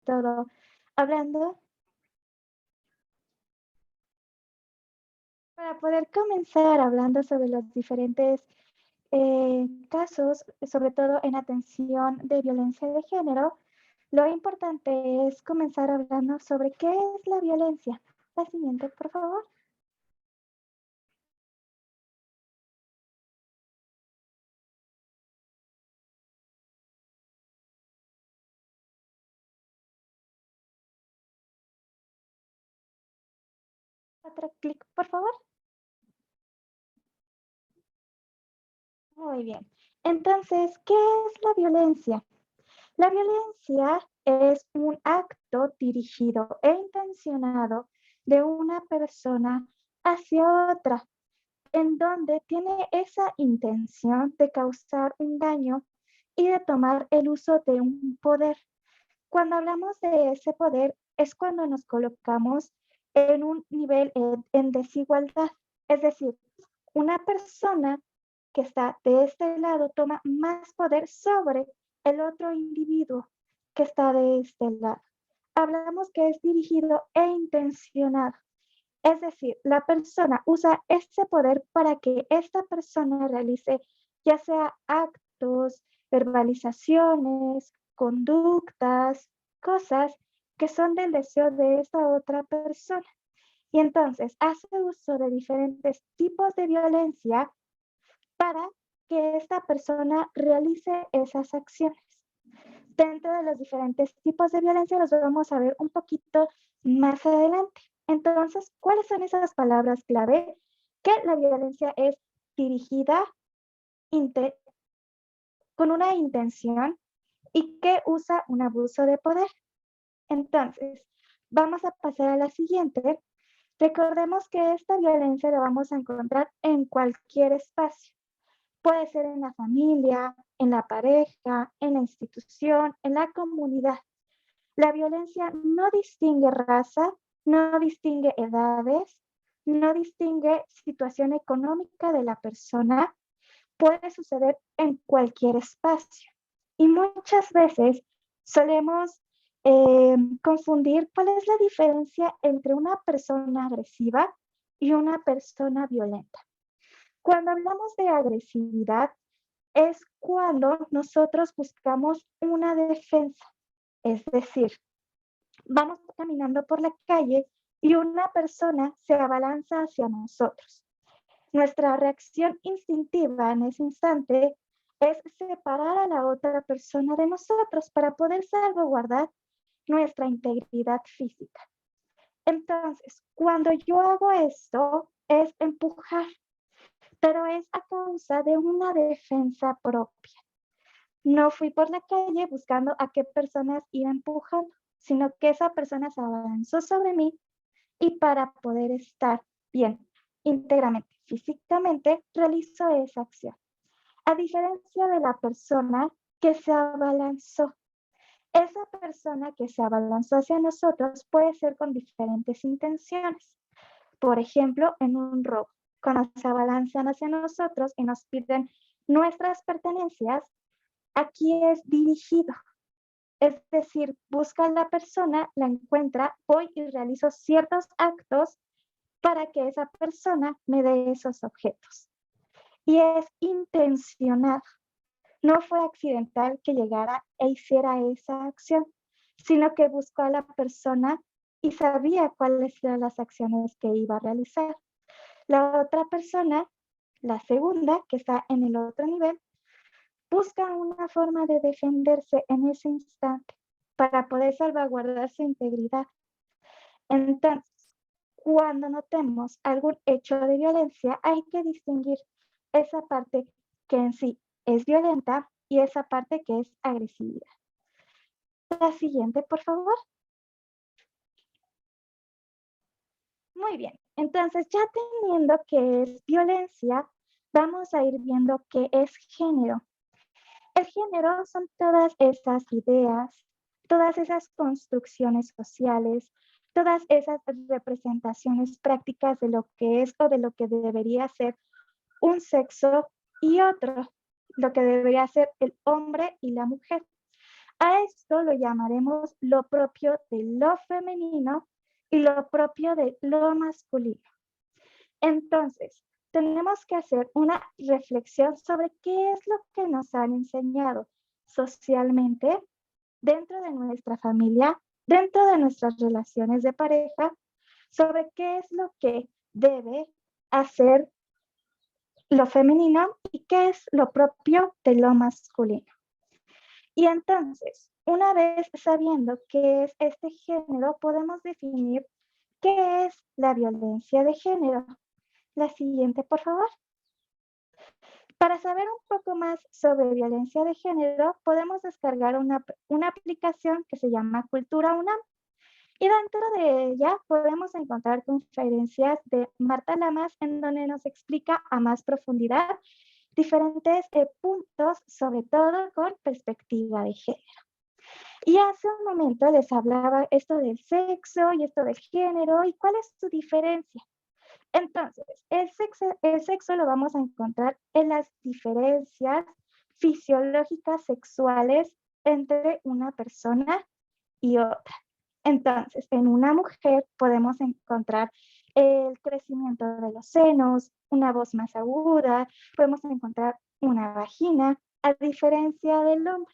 todo hablando para poder comenzar hablando sobre los diferentes casos, sobre todo en atención de violencia de género, lo importante es comenzar hablando sobre qué es la violencia. La siguiente, por favor. Otro clic, por favor. Muy bien. Entonces, ¿qué es la violencia? La violencia es un acto dirigido e intencionado de una persona hacia otra, en donde tiene esa intención de causar un daño y de tomar el uso de un poder. Cuando hablamos de ese poder es cuando nos colocamos en un nivel en desigualdad. Es decir, una persona que está de este lado toma más poder sobre el otro individuo que está de este lado. Hablamos que es dirigido e intencionado. Es decir, la persona usa ese poder para que esta persona realice ya sea actos, verbalizaciones, conductas, cosas que son del deseo de esta otra persona. Y entonces hace uso de diferentes tipos de violencia para que esta persona realice esas acciones. Dentro de los diferentes tipos de violencia los vamos a ver un poquito más adelante. Entonces, ¿cuáles son esas palabras clave? Que la violencia es dirigida con una intención y que usa un abuso de poder. Entonces, vamos a pasar a la siguiente. Recordemos que esta violencia la vamos a encontrar en cualquier espacio. Puede ser en la familia, en la pareja, en la institución, en la comunidad. La violencia no distingue raza, no distingue edades, no distingue situación económica de la persona, puede suceder en cualquier espacio. Y muchas veces solemos confundir cuál es la diferencia entre una persona agresiva y una persona violenta. Cuando hablamos de agresividad, es cuando nosotros buscamos una defensa, es decir, vamos caminando por la calle y una persona se abalanza hacia nosotros. Nuestra reacción instintiva en ese instante es separar a la otra persona de nosotros para poder salvaguardar nuestra integridad física. Entonces, cuando yo hago esto, es empujar, pero es a causa de una defensa propia. No fui por la calle buscando a qué personas iba empujando, sino que esa persona se avanzó sobre mí y para poder estar bien íntegramente, físicamente, realizó esa acción. A diferencia de la persona que se abalanzó. Esa persona que se abalanzó hacia nosotros puede ser con diferentes intenciones. Por ejemplo, en un robo, cuando se abalanzan hacia nosotros y nos piden nuestras pertenencias, aquí es dirigido. Es decir, busca a la persona, la encuentra, voy y realizo ciertos actos para que esa persona me dé esos objetos. Y es intencionado. No fue accidental que llegara e hiciera esa acción, sino que buscó a la persona y sabía cuáles eran las acciones que iba a realizar. La otra persona, la segunda, que está en el otro nivel, busca una forma de defenderse en ese instante para poder salvaguardar su integridad. Entonces, cuando notemos algún hecho de violencia, hay que distinguir esa parte que en sí es violenta y esa parte que es agresiva. La siguiente, por favor. Muy bien. Entonces, ya teniendo qué es violencia, vamos a ir viendo qué es género. El género son todas esas ideas, todas esas construcciones sociales, todas esas representaciones prácticas de lo que es o de lo que debería ser un sexo y otro, lo que debería ser el hombre y la mujer. A esto lo llamaremos lo propio de lo femenino y lo propio de lo masculino. Entonces, tenemos que hacer una reflexión sobre qué es lo que nos han enseñado socialmente dentro de nuestra familia, dentro de nuestras relaciones de pareja, sobre qué es lo que debe hacer lo femenino y qué es lo propio de lo masculino. Y entonces, una vez sabiendo qué es este género, podemos definir qué es la violencia de género. La siguiente, por favor. Para saber un poco más sobre violencia de género, podemos descargar una aplicación que se llama Cultura UNAM. Y dentro de ella podemos encontrar conferencias de Marta Lamas en donde nos explica a más profundidad diferentes puntos, sobre todo con perspectiva de género. Y hace un momento les hablaba esto del sexo y esto del género y cuál es su diferencia. Entonces, el sexo lo vamos a encontrar en las diferencias fisiológicas sexuales entre una persona y otra. Entonces, en una mujer podemos encontrar el crecimiento de los senos, una voz más aguda, podemos encontrar una vagina, a diferencia del hombre,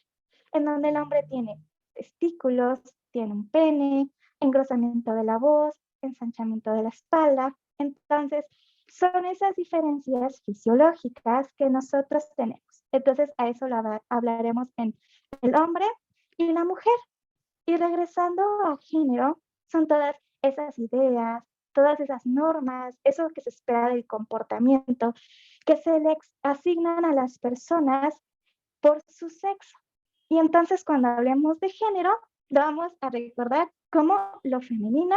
en donde el hombre tiene testículos, tiene un pene, engrosamiento de la voz, ensanchamiento de la espalda. Entonces, son esas diferencias fisiológicas que nosotros tenemos. Entonces, a eso lo hablaremos en el hombre y la mujer. Y regresando a género, son todas esas ideas, todas esas normas, eso que se espera del comportamiento, que se le asignan a las personas por su sexo. Y entonces cuando hablemos de género, lo vamos a recordar como lo femenino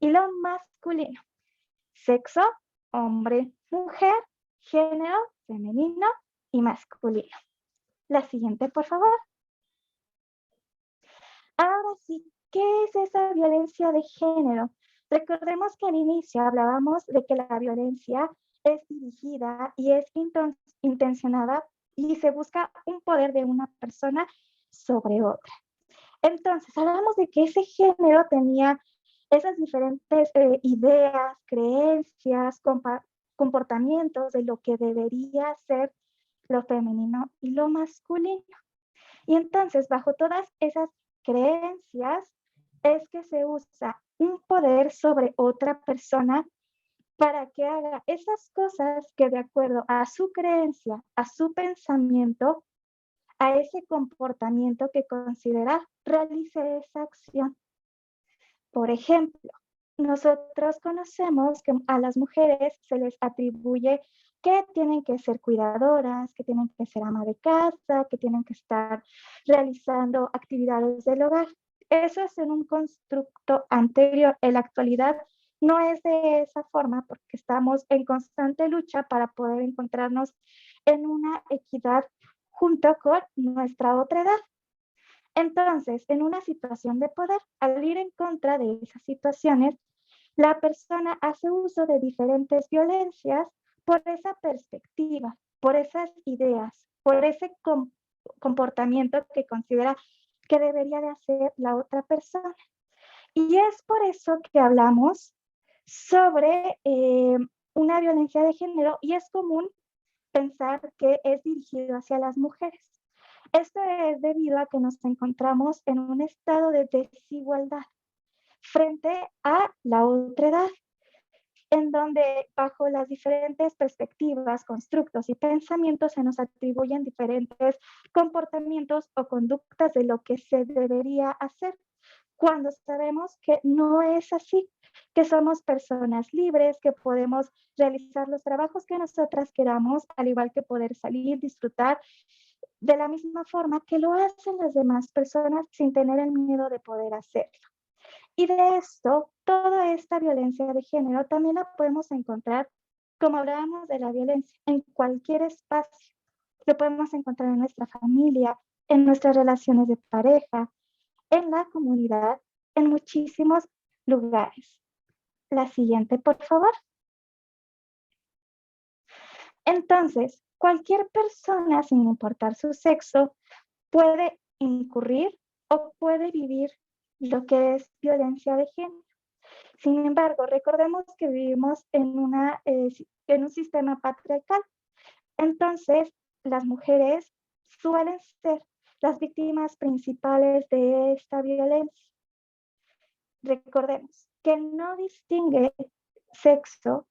y lo masculino. Sexo, hombre, mujer, género, femenino y masculino. La siguiente, por favor. Ahora sí, ¿qué es esa violencia de género? Recordemos que al inicio hablábamos de que la violencia es dirigida y es intencionada y se busca un poder de una persona sobre otra. Entonces, hablamos de que ese género tenía esas diferentes ideas, creencias, comportamientos de lo que debería ser lo femenino y lo masculino. Y entonces, bajo todas esas creencias, es que se usa un poder sobre otra persona para que haga esas cosas que de acuerdo a su creencia, a su pensamiento, a ese comportamiento que considera, realice esa acción. Por ejemplo, nosotros conocemos que a las mujeres se les atribuye que tienen que ser cuidadoras, que tienen que ser ama de casa, que tienen que estar realizando actividades del hogar. Eso es en un constructo anterior. En la actualidad no es de esa forma porque estamos en constante lucha para poder encontrarnos en una equidad junto con nuestra otra edad. Entonces, en una situación de poder, al ir en contra de esas situaciones, la persona hace uso de diferentes violencias por esa perspectiva, por esas ideas, por ese comportamiento que considera que debería de hacer la otra persona. Y es por eso que hablamos sobre una violencia de género y es común pensar que es dirigido hacia las mujeres. Esto es debido a que nos encontramos en un estado de desigualdad frente a la otra edad, en donde bajo las diferentes perspectivas, constructos y pensamientos se nos atribuyen diferentes comportamientos o conductas de lo que se debería hacer, cuando sabemos que no es así, que somos personas libres, que podemos realizar los trabajos que nosotras queramos, al igual que poder salir, disfrutar de la misma forma que lo hacen las demás personas sin tener el miedo de poder hacerlo. Y de esto, toda esta violencia de género también la podemos encontrar, como hablábamos de la violencia, en cualquier espacio. Lo podemos encontrar en nuestra familia, en nuestras relaciones de pareja, en la comunidad, en muchísimos lugares. La siguiente, por favor. Entonces, cualquier persona, sin importar su sexo, puede incurrir o puede vivir lo que es violencia de género. Sin embargo, recordemos que vivimos en un sistema patriarcal. Entonces, las mujeres suelen ser las víctimas principales de esta violencia. Recordemos que no distingue sexo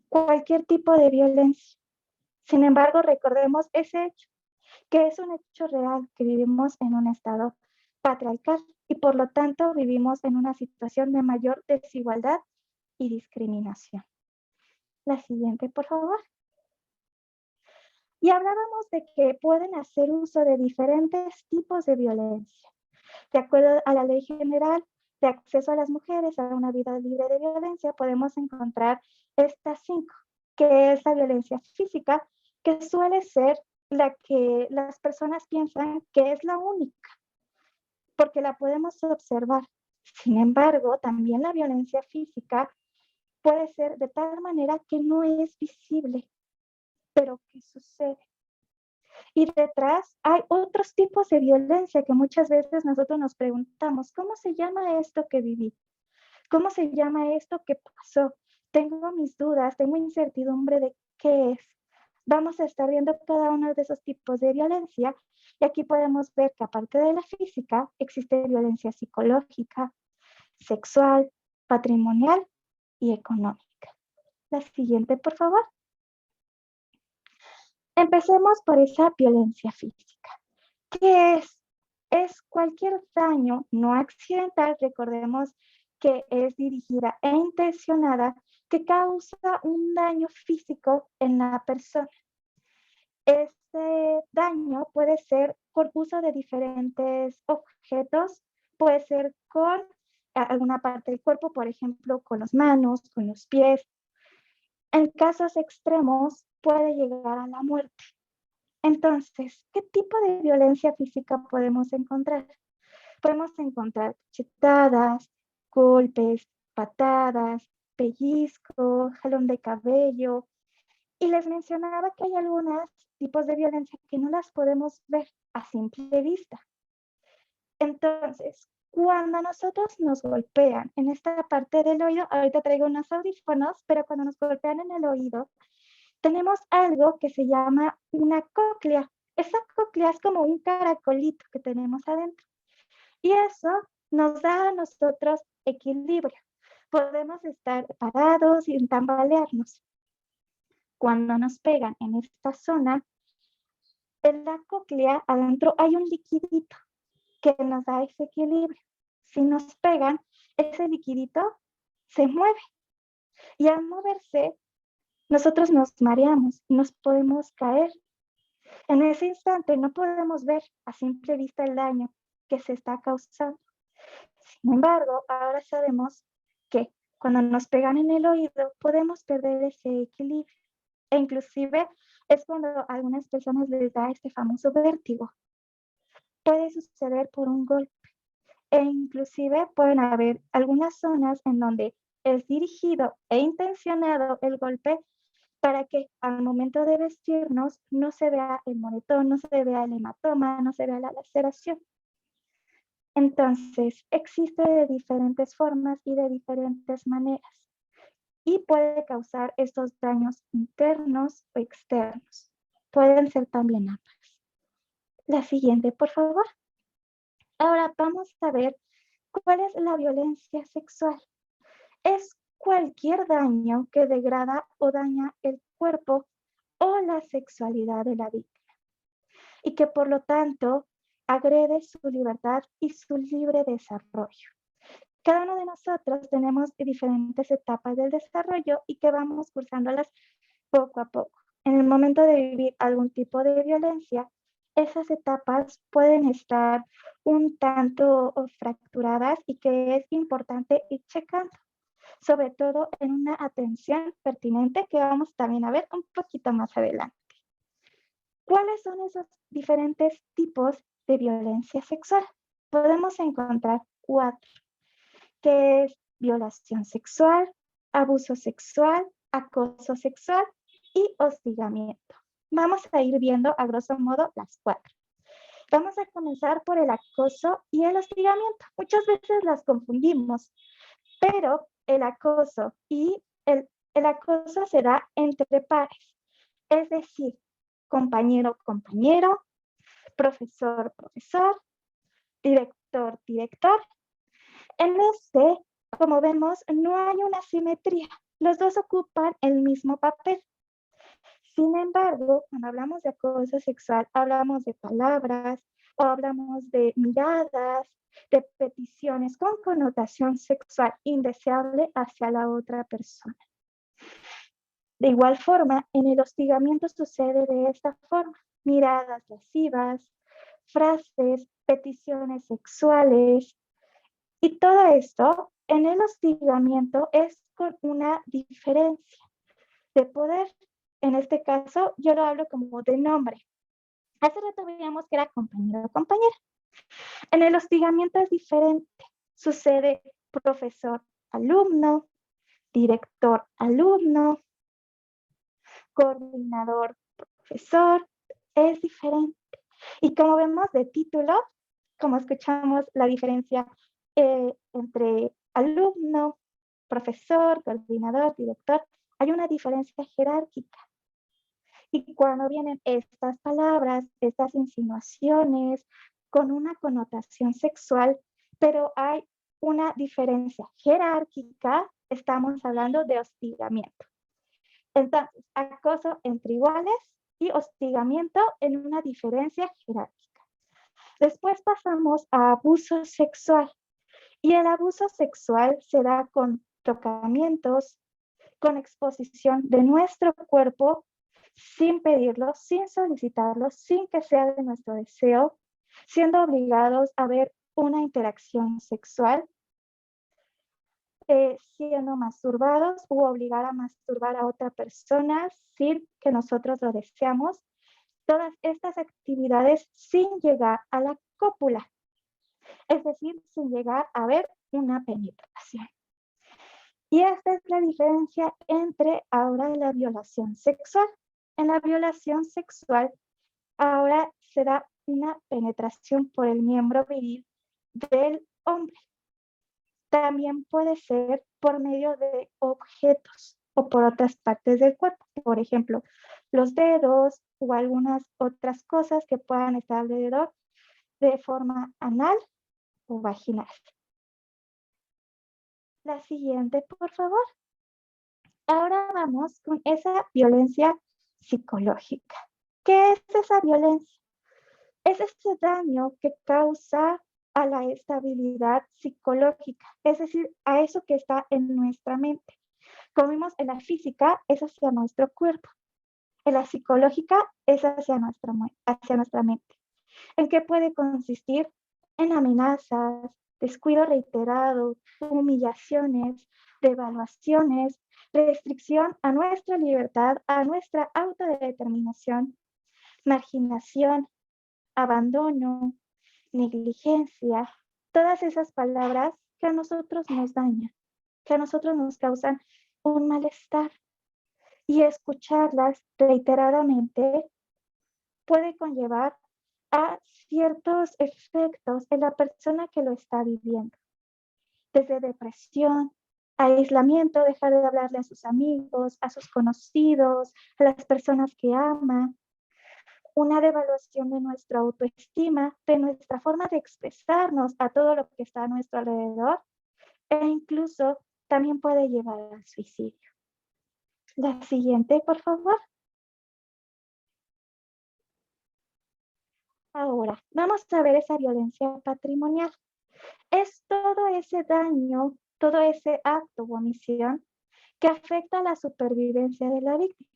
cualquier tipo de violencia. Sin embargo, recordemos ese hecho, que es un hecho real, que vivimos en un estado patriarcal y por lo tanto vivimos en una situación de mayor desigualdad y discriminación. La siguiente, por favor. Y hablábamos de que pueden hacer uso de diferentes tipos de violencia. De acuerdo a la Ley General de Acceso a las Mujeres a una vida libre de violencia, podemos encontrar estas 5, que es la violencia física, que suele ser la que las personas piensan que es la única, porque la podemos observar. Sin embargo, también la violencia física puede ser de tal manera que no es visible, pero que sucede. Y detrás hay otros tipos de violencia que muchas veces nosotros nos preguntamos, ¿cómo se llama esto que viví? ¿Cómo se llama esto que pasó? Tengo mis dudas, tengo incertidumbre de qué es. Vamos a estar viendo cada uno de esos tipos de violencia y aquí podemos ver que aparte de la física existe violencia psicológica, sexual, patrimonial y económica. La siguiente, por favor. Empecemos por esa violencia física. ¿Qué es? Es cualquier daño no accidental, recordemos que es dirigida e intencionada, que causa un daño físico en la persona. Este daño puede ser por uso de diferentes objetos, puede ser con alguna parte del cuerpo, por ejemplo, con las manos, con los pies. En casos extremos puede llegar a la muerte. Entonces, ¿qué tipo de violencia física podemos encontrar? Podemos encontrar chetadas, golpes, patadas, pellizco, jalón de cabello. Y les mencionaba que hay algunos tipos de violencia que no las podemos ver a simple vista. Entonces, cuando nosotros nos golpean en esta parte del oído, ahorita traigo unos audífonos, pero cuando nos golpean en el oído, tenemos algo que se llama una cóclea. Esa cóclea es como un caracolito que tenemos adentro. Y eso nos da a nosotros equilibrio. Podemos estar parados sin tambalearnos. Cuando nos pegan en esta zona, en la cóclea adentro hay un liquidito que nos da ese equilibrio. Si nos pegan, ese liquidito se mueve. Y al moverse, nosotros nos mareamos y nos podemos caer. En ese instante no podemos ver a simple vista el daño que se está causando. Sin embargo, ahora sabemos que cuando nos pegan en el oído podemos perder ese equilibrio. E inclusive es cuando a algunas personas les da este famoso vértigo. Puede suceder por un golpe. E inclusive pueden haber algunas zonas en donde es dirigido e intencionado el golpe para que al momento de vestirnos no se vea el moretón, no se vea el hematoma, no se vea la laceración. Entonces, existe de diferentes formas y de diferentes maneras y puede causar estos daños internos o externos. Pueden ser también ambas. La siguiente, por favor. Ahora vamos a ver cuál es la violencia sexual. Es cualquier daño que degrada o daña el cuerpo o la sexualidad de la víctima y que por lo tanto agrede su libertad y su libre desarrollo. Cada uno de nosotros tenemos diferentes etapas del desarrollo y que vamos cursándolas poco a poco. En el momento de vivir algún tipo de violencia, esas etapas pueden estar un tanto fracturadas y que es importante ir checando, sobre todo en una atención pertinente que vamos también a ver un poquito más adelante. ¿Cuáles son esos diferentes tipos de violencia sexual? Podemos encontrar 4, que es violación sexual, abuso sexual, acoso sexual y hostigamiento. Vamos a ir viendo a grosso modo las 4. Vamos a comenzar por el acoso y el hostigamiento. Muchas veces las confundimos, pero el acoso y el acoso se da entre pares, es decir, compañero, compañero, profesor, profesor, director, director. En este, como vemos, no hay una simetría. Los dos ocupan el mismo papel. Sin embargo, cuando hablamos de acoso sexual, hablamos de palabras o hablamos de miradas, de peticiones con connotación sexual indeseable hacia la otra persona. De igual forma, en el hostigamiento sucede de esta forma: miradas lascivas, frases, peticiones sexuales, y todo esto en el hostigamiento es con una diferencia de poder. En este caso, yo lo hablo como de nombre. Hace rato veíamos que era compañero o compañera. En el hostigamiento es diferente. Sucede profesor-alumno, director-alumno, coordinador-profesor, es diferente. Y como vemos de título, como escuchamos la diferencia entre alumno, profesor, coordinador, director, hay una diferencia jerárquica. Y cuando vienen estas palabras, estas insinuaciones con una connotación sexual, pero hay una diferencia jerárquica, estamos hablando de hostigamiento. Entonces, acoso entre iguales y hostigamiento en una diferencia jerárquica. Después pasamos a abuso sexual. Y el abuso sexual se da con tocamientos, con exposición de nuestro cuerpo sin pedirlo, sin solicitarlo, sin que sea de nuestro deseo, siendo obligados a ver una interacción sexual, siendo masturbados u obligar a masturbar a otra persona sin que nosotros lo deseamos. Todas estas actividades sin llegar a la cópula, es decir, sin llegar a ver una penetración. Y esta es la diferencia entre ahora la violación sexual. En la violación sexual, ahora se da una penetración por el miembro viril del hombre. También puede ser por medio de objetos o por otras partes del cuerpo. Por ejemplo, los dedos o algunas otras cosas que puedan estar alrededor de forma anal o vaginal. La siguiente, por favor. Ahora vamos con esa violencia psicológica. ¿Qué es esa violencia? Es ese daño que causa a la estabilidad psicológica, es decir, a eso que está en nuestra mente. Como vimos en la física, es hacia nuestro cuerpo. En la psicológica es hacia nuestra mente. ¿En qué puede consistir? En amenazas, descuido reiterado, humillaciones, devaluaciones, restricción a nuestra libertad, a nuestra autodeterminación, marginación, abandono, negligencia, todas esas palabras que a nosotros nos dañan, que a nosotros nos causan un malestar. Y escucharlas reiteradamente puede conllevar a ciertos efectos en la persona que lo está viviendo, desde depresión, aislamiento, dejar de hablarle a sus amigos, a sus conocidos, a las personas que ama, una devaluación de nuestra autoestima, de nuestra forma de expresarnos a todo lo que está a nuestro alrededor, e incluso también puede llevar al suicidio. La siguiente, por favor. Ahora, vamos a ver esa violencia patrimonial. Es todo ese daño, todo ese acto o omisión que afecta a la supervivencia de la víctima.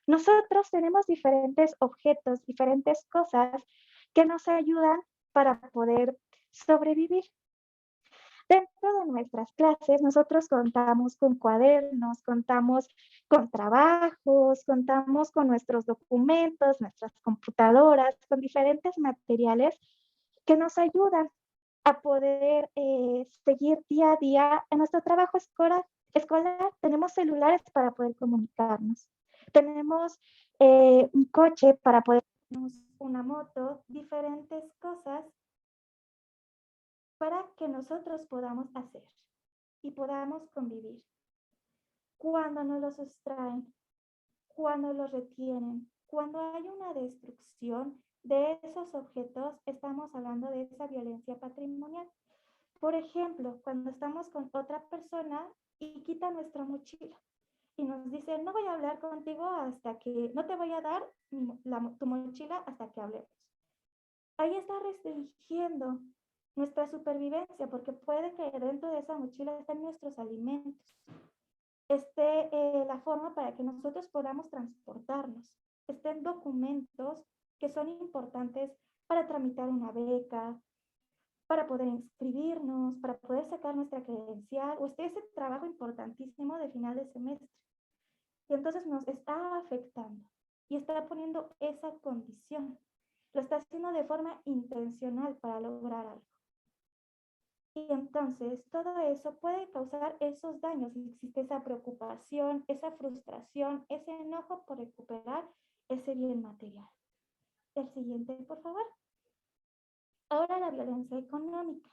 Nosotros tenemos diferentes objetos, diferentes cosas que nos ayudan para poder sobrevivir. Dentro de nuestras clases, nosotros contamos con cuadernos, contamos con trabajos, contamos con nuestros documentos, nuestras computadoras, con diferentes materiales que nos ayudan a poder seguir día a día en nuestro trabajo escolar. Tenemos celulares para poder comunicarnos. Tenemos un coche para poder una moto, diferentes cosas para que nosotros podamos hacer y podamos convivir. Cuando nos los sustraen, cuando los retienen, cuando hay una destrucción de esos objetos, estamos hablando de esa violencia patrimonial. Por ejemplo, cuando estamos con otra persona y quita nuestra mochila y nos dice, no voy a hablar contigo hasta que, no te voy a dar tu mochila hasta que hablemos. Ahí está restringiendo nuestra supervivencia porque puede que dentro de esa mochila estén nuestros alimentos, esté la forma para que nosotros podamos transportarnos, estén documentos que son importantes para tramitar una beca, para poder inscribirnos, para poder sacar nuestra credencial, o ese trabajo importantísimo de final de semestre. Y entonces nos está afectando y está poniendo esa condición. Lo está haciendo de forma intencional para lograr algo. Y entonces todo eso puede causar esos daños. Existe esa preocupación, esa frustración, ese enojo por recuperar ese bien material. El siguiente, por favor. Ahora la violencia económica.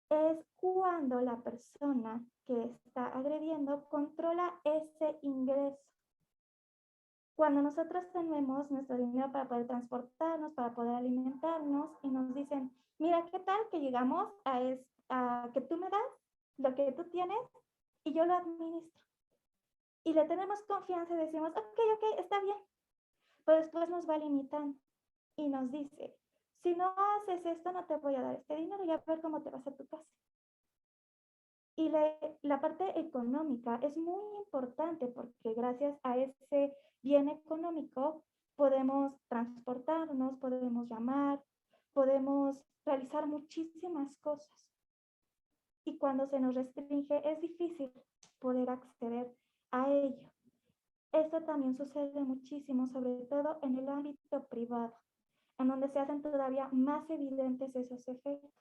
Es cuando la persona que está agrediendo controla ese ingreso. Cuando nosotros tenemos nuestro dinero para poder transportarnos, para poder alimentarnos y nos dicen, mira, ¿qué tal que llegamos a que tú me das lo que tú tienes y yo lo administro? Y le tenemos confianza y decimos, ok, está bien. Pero después nos va limitando y nos dice, si no haces esto, no te voy a dar este dinero y a ver cómo te vas a tu casa. Y la parte económica es muy importante porque gracias a ese bien económico podemos transportarnos, podemos llamar, podemos realizar muchísimas cosas. Y cuando se nos restringe es difícil poder acceder a ello. Esto también sucede muchísimo, sobre todo en el ámbito privado, en donde se hacen todavía más evidentes esos efectos.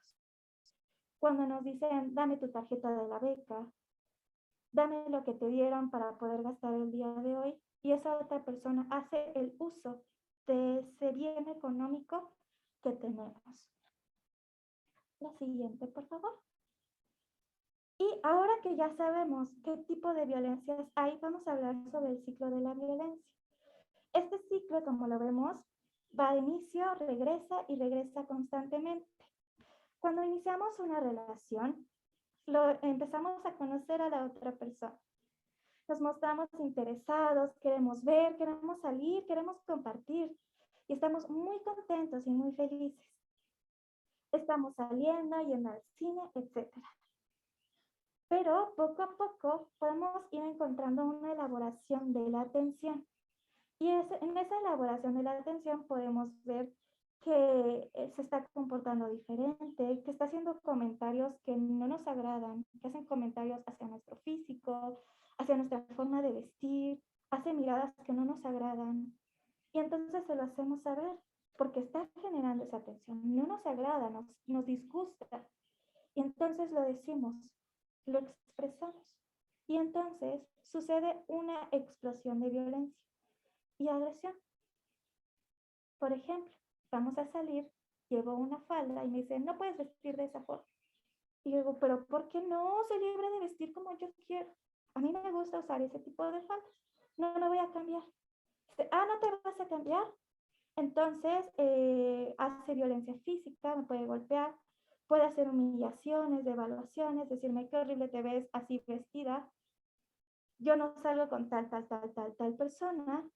Cuando nos dicen, dame tu tarjeta de la beca, dame lo que te dieron para poder gastar el día de hoy, y esa otra persona hace el uso de ese bien económico que tenemos. La siguiente, por favor. Y ahora que ya sabemos qué tipo de violencias hay, vamos a hablar sobre el ciclo de la violencia. Este ciclo, como lo vemos, va de inicio, regresa y regresa constantemente. Cuando iniciamos una relación, empezamos a conocer a la otra persona. Nos mostramos interesados, queremos ver, queremos salir, queremos compartir y estamos muy contentos y muy felices. Estamos saliendo, yendo al cine, etc. Pero poco a poco podemos ir encontrando una elaboración de la atención. Y en esa elaboración de la atención podemos ver que se está comportando diferente, que está haciendo comentarios que no nos agradan, que hacen comentarios hacia nuestro físico, hacia nuestra forma de vestir, hace miradas que no nos agradan. Y entonces se lo hacemos saber, porque está generando esa tensión. No nos agrada, nos disgusta. Y entonces lo decimos, lo expresamos. Y entonces sucede una explosión de violencia y agresión. Por ejemplo, vamos a salir, llevo una falda y me dicen, no puedes vestir de esa forma. Y yo digo, pero ¿por qué no? Soy libre de vestir como yo quiero. A mí me gusta usar ese tipo de faldas. No, no voy a cambiar. Dice, ¿no te vas a cambiar? Entonces, hace violencia física, me puede golpear, puede hacer humillaciones, devaluaciones, decirme qué horrible te ves así vestida. Yo no salgo con tal persona.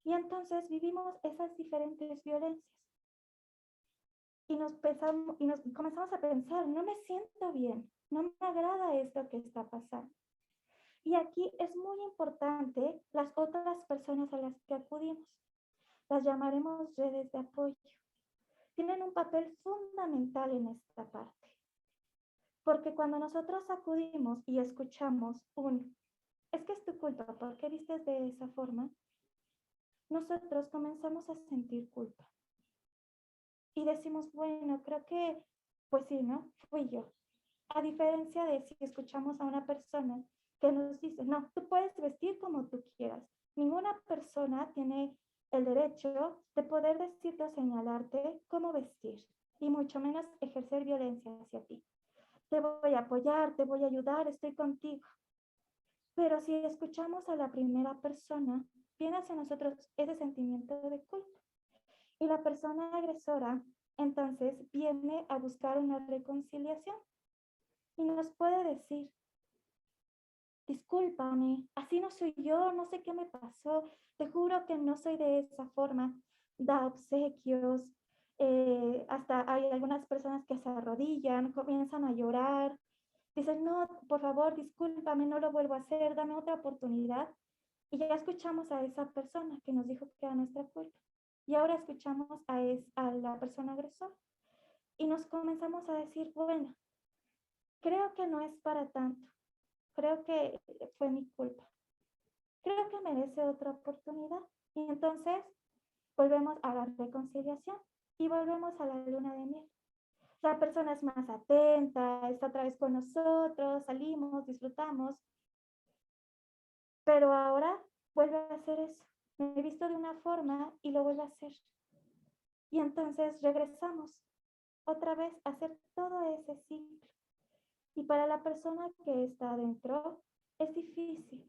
Y entonces vivimos esas diferentes violencias. Y nos comenzamos a pensar, no me siento bien, no me agrada esto que está pasando. Y aquí es muy importante las otras personas a las que acudimos. Las llamaremos redes de apoyo. Tienen un papel fundamental en esta parte. Porque cuando nosotros acudimos y escuchamos es que es tu culpa, ¿por qué vistes de esa forma? Nosotros comenzamos a sentir culpa. Y decimos, bueno, creo que, pues sí, ¿no? Fui yo. A diferencia de si escuchamos a una persona que nos dice, no, tú puedes vestir como tú quieras. Ninguna persona tiene el derecho de poder decirte o señalarte cómo vestir y mucho menos ejercer violencia hacia ti. Te voy a apoyar, te voy a ayudar, estoy contigo. Pero si escuchamos a la primera persona, viene hacia nosotros ese sentimiento de culpa. Y la persona agresora entonces viene a buscar una reconciliación y nos puede decir, discúlpame, así no soy yo, no sé qué me pasó, te juro que no soy de esa forma. Da obsequios, hasta hay algunas personas que se arrodillan, comienzan a llorar, dicen, no, por favor, discúlpame, no lo vuelvo a hacer, dame otra oportunidad. Y ya escuchamos a esa persona que nos dijo que era nuestra culpa. Y ahora escuchamos a la persona agresora. Y nos comenzamos a decir, bueno, creo que no es para tanto. Creo que fue mi culpa. Creo que merece otra oportunidad. Y entonces volvemos a la reconciliación y volvemos a la luna de miel. La persona es más atenta, está otra vez con nosotros, salimos, disfrutamos, pero ahora vuelve a hacer eso. Me he visto de una forma y lo vuelve a hacer. Y entonces regresamos otra vez a hacer todo ese ciclo. Y para la persona que está adentro, es difícil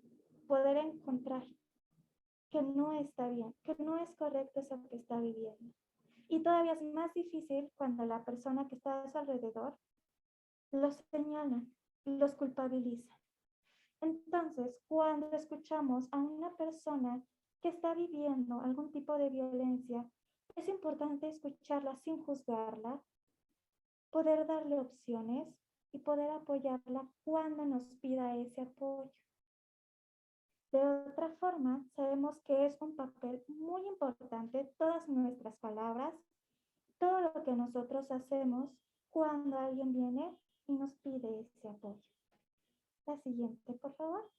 poder encontrar que no está bien, que no es correcto eso que está viviendo. Y todavía es más difícil cuando la persona que está a su alrededor los señala, los culpabiliza. Entonces, cuando escuchamos a una persona que está viviendo algún tipo de violencia, es importante escucharla sin juzgarla, poder darle opciones y poder apoyarla cuando nos pida ese apoyo. De otra forma, sabemos que es un papel muy importante todas nuestras palabras, todo lo que nosotros hacemos cuando alguien viene y nos pide ese apoyo. La siguiente, por favor.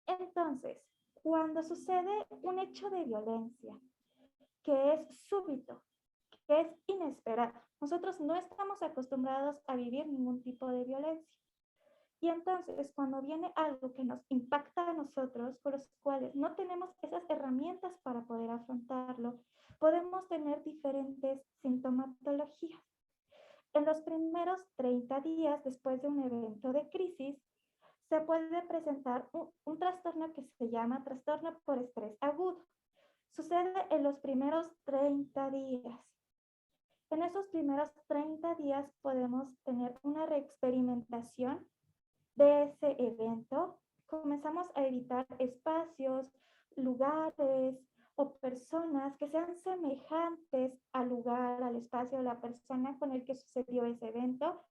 Entonces, cuando sucede un hecho de violencia que es súbito, que es inesperado, nosotros no estamos acostumbrados a vivir ningún tipo de violencia. Y entonces, cuando viene algo que nos impacta a nosotros, por los cuales no tenemos esas herramientas para poder afrontarlo, podemos tener diferentes sintomatologías. En los primeros 30 días después de un evento de crisis, se puede presentar un trastorno que se llama trastorno por estrés agudo. Sucede en los primeros 30 días. En esos primeros 30 días podemos tener una reexperimentación de ese evento. Comenzamos a evitar espacios, lugares o personas que sean semejantes al lugar, al espacio, a la persona con el que sucedió ese evento.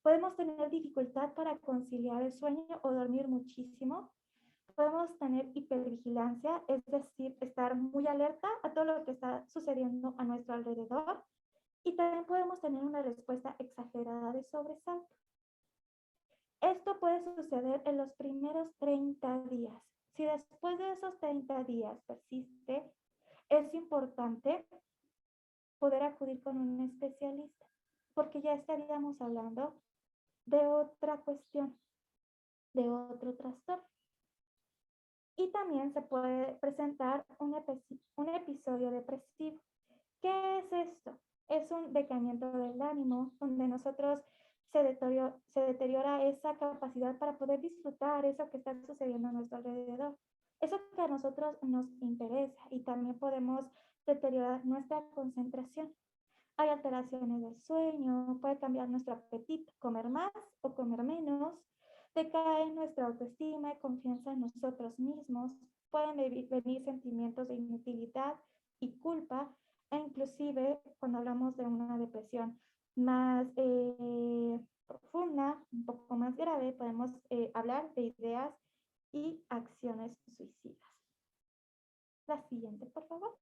Podemos tener dificultad para conciliar el sueño o dormir muchísimo. Podemos tener hipervigilancia, es decir, estar muy alerta a todo lo que está sucediendo a nuestro alrededor. Y también podemos tener una respuesta exagerada de sobresalto. Esto puede suceder en los primeros 30 días. Si después de esos 30 días persiste, es importante poder acudir con un especialista, porque ya estaríamos hablando de otra cuestión, de otro trastorno. Y también se puede presentar un episodio depresivo. ¿Qué es esto? Es un decaimiento del ánimo, donde nosotros se deteriora esa capacidad para poder disfrutar eso que está sucediendo a nuestro alrededor. Eso que a nosotros nos interesa, y también podemos deteriorar nuestra concentración. Hay alteraciones del sueño, puede cambiar nuestro apetito, comer más o comer menos, decae nuestra autoestima y confianza en nosotros mismos, pueden venir sentimientos de inutilidad y culpa, e inclusive cuando hablamos de una depresión más profunda, un poco más grave, podemos hablar de ideas y acciones suicidas. La siguiente, por favor.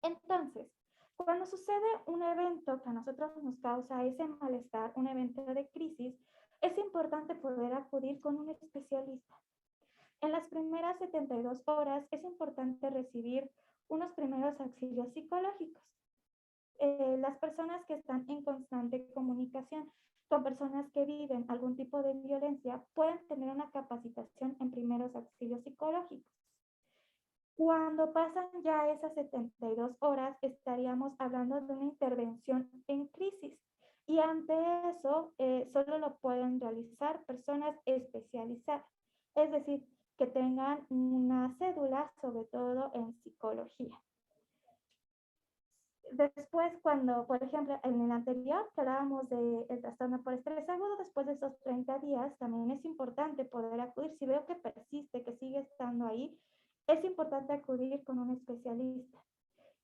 Entonces, cuando sucede un evento que a nosotros nos causa ese malestar, un evento de crisis, es importante poder acudir con un especialista. En las primeras 72 horas es importante recibir unos primeros auxilios psicológicos. Las personas que están en constante comunicación con personas que viven algún tipo de violencia pueden tener una capacitación en primeros auxilios psicológicos. Cuando pasan ya esas 72 horas, estaríamos hablando de una intervención en crisis. Y ante eso, solo lo pueden realizar personas especializadas, es decir, que tengan una cédula, sobre todo en psicología. Después, cuando, por ejemplo, en el anterior que hablábamos del trastorno por estrés agudo, después de esos 30 días, también es importante poder acudir. Si veo que persiste, que sigue estando ahí, es importante acudir con un especialista.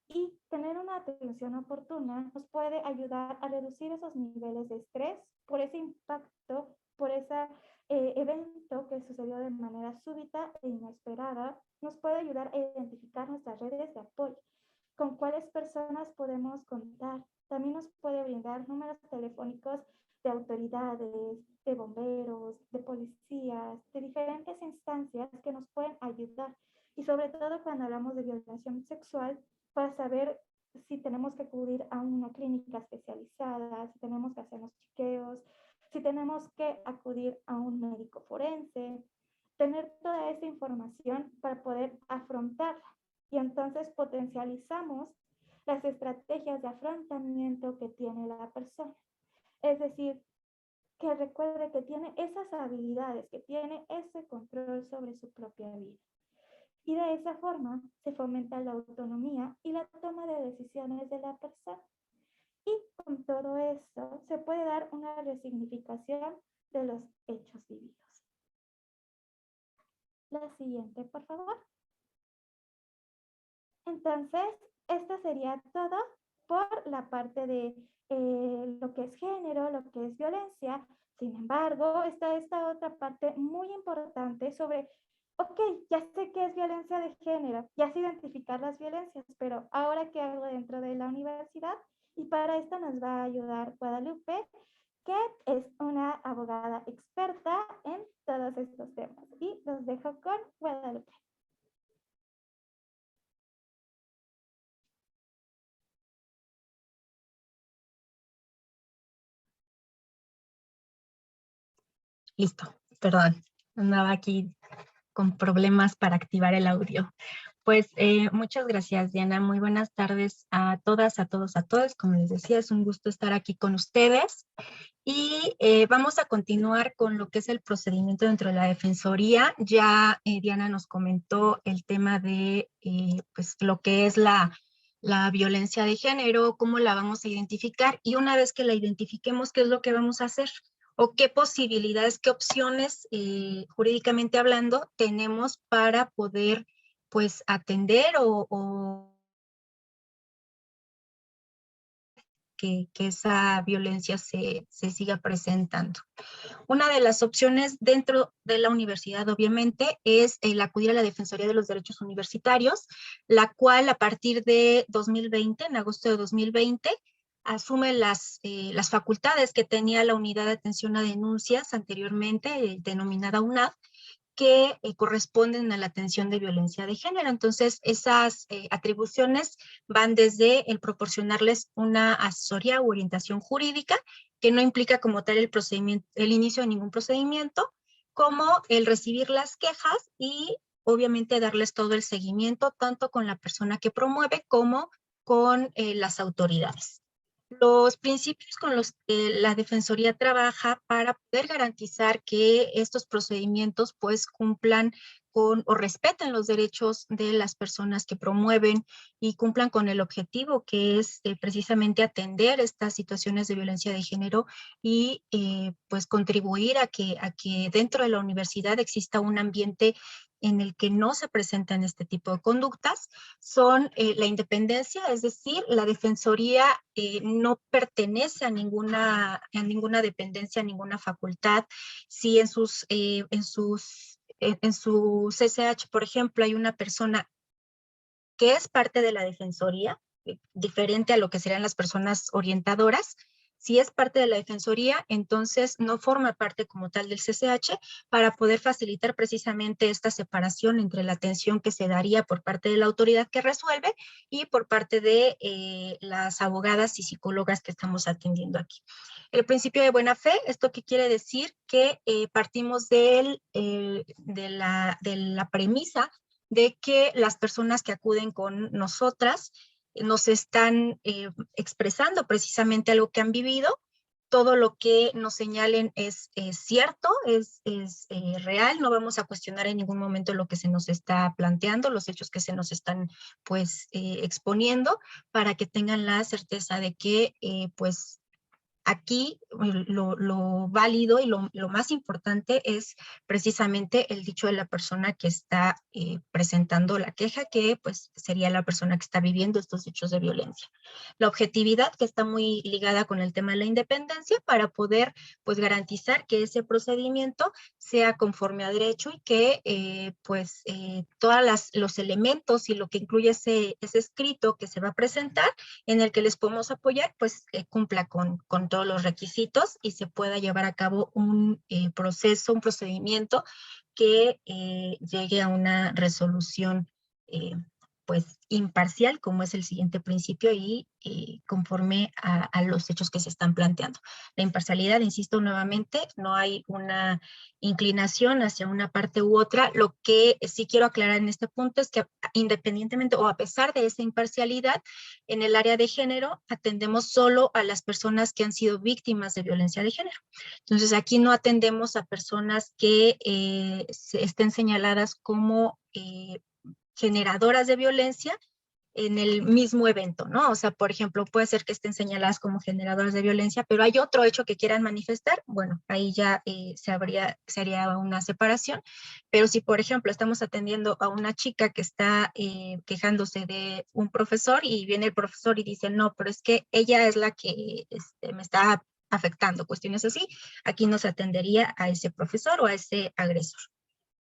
Y tener una atención oportuna nos puede ayudar a reducir esos niveles de estrés por ese impacto, por ese evento que sucedió de manera súbita e inesperada. Nos puede ayudar a identificar nuestras redes de apoyo, con cuáles personas podemos contar. También nos puede brindar números telefónicos de autoridades, de bomberos, de policías, de diferentes instancias que nos pueden ayudar. Y sobre todo cuando hablamos de violación sexual, para saber si tenemos que acudir a una clínica especializada, si tenemos que hacernos chequeos, si tenemos que acudir a un médico forense, tener toda esa información para poder afrontarla. Y entonces potencializamos las estrategias de afrontamiento que tiene la persona. Es decir, que recuerde que tiene esas habilidades, que tiene ese control sobre su propia vida. Y de esa forma se fomenta la autonomía y la toma de decisiones de la persona. Y con todo esto se puede dar una resignificación de los hechos vividos. La siguiente, por favor. Entonces, esto sería todo por la parte de lo que es género, lo que es violencia. Sin embargo, está esta otra parte muy importante sobre, ok, ya sé qué es violencia de género, ya sé identificar las violencias, pero ahora qué hago dentro de la universidad. Y para esto nos va a ayudar Guadalupe, que es una abogada experta en todos estos temas. Y los dejo con Guadalupe. Listo, perdón, andaba aquí con problemas para activar el audio. Pues muchas gracias, Diana. Muy buenas tardes a todas, a todos, a todos. Como les decía, es un gusto estar aquí con ustedes. Y vamos a continuar con lo que es el procedimiento dentro de la Defensoría. Ya Diana nos comentó el tema de pues, lo que es la violencia de género, cómo la vamos a identificar y una vez que la identifiquemos, ¿qué es lo que vamos a hacer? O qué posibilidades, qué opciones jurídicamente hablando tenemos para poder pues atender o que esa violencia se siga presentando. Una de las opciones dentro de la universidad, obviamente, es el acudir a la Defensoría de los Derechos Universitarios, la cual a partir de 2020, en agosto de 2020, asume las facultades que tenía la Unidad de Atención a Denuncias anteriormente, denominada UNAD, que corresponden a la atención de violencia de género. Entonces, esas atribuciones van desde el proporcionarles una asesoría u orientación jurídica, que no implica como tal el procedimiento, el inicio de ningún procedimiento, como el recibir las quejas y obviamente darles todo el seguimiento, tanto con la persona que promueve como con las autoridades. Los principios con los que la Defensoría trabaja para poder garantizar que estos procedimientos pues cumplan con o respeten los derechos de las personas que promueven y cumplan con el objetivo que es precisamente atender estas situaciones de violencia de género y pues contribuir a que dentro de la universidad exista un ambiente en el que no se presentan este tipo de conductas, son la independencia, es decir, la Defensoría no pertenece a ninguna dependencia, a ninguna facultad. Si en su CCH, por ejemplo, hay una persona que es parte de la Defensoría, diferente a lo que serían las personas orientadoras. Si es parte de la Defensoría, entonces no forma parte como tal del CCH para poder facilitar precisamente esta separación entre la atención que se daría por parte de la autoridad que resuelve y por parte de las abogadas y psicólogas que estamos atendiendo aquí. El principio de buena fe, ¿esto qué quiere decir? Que partimos de la premisa de que las personas que acuden con nosotras nos están expresando precisamente algo que han vivido. Todo lo que nos señalen es cierto, es real, no vamos a cuestionar en ningún momento lo que se nos está planteando, los hechos que se nos están pues exponiendo, para que tengan la certeza de que pues aquí lo válido y lo más importante es precisamente el dicho de la persona que está presentando la queja, que pues sería la persona que está viviendo estos hechos de violencia. La objetividad, que está muy ligada con el tema de la independencia, para poder pues garantizar que ese procedimiento sea conforme a derecho y que todos los elementos y lo que incluye ese escrito que se va a presentar, en el que les podemos apoyar, pues cumpla con todos los requisitos y se pueda llevar a cabo un proceso, un procedimiento que llegue a una resolución pues imparcial, como es el siguiente principio, y conforme a los hechos que se están planteando. La imparcialidad, insisto nuevamente, no hay una inclinación hacia una parte u otra. Lo que sí quiero aclarar en este punto es que independientemente o a pesar de esa imparcialidad, en el área de género atendemos solo a las personas que han sido víctimas de violencia de género. Entonces aquí no atendemos a personas que estén señaladas como generadoras de violencia en el mismo evento, ¿no? O sea, por ejemplo, puede ser que estén señaladas como generadoras de violencia, pero hay otro hecho que quieran manifestar, bueno, ahí ya se haría una separación. Pero si, por ejemplo, estamos atendiendo a una chica que está quejándose de un profesor y viene el profesor y dice, no, pero es que ella es la que me está afectando, cuestiones así, aquí no se atendería a ese profesor o a ese agresor.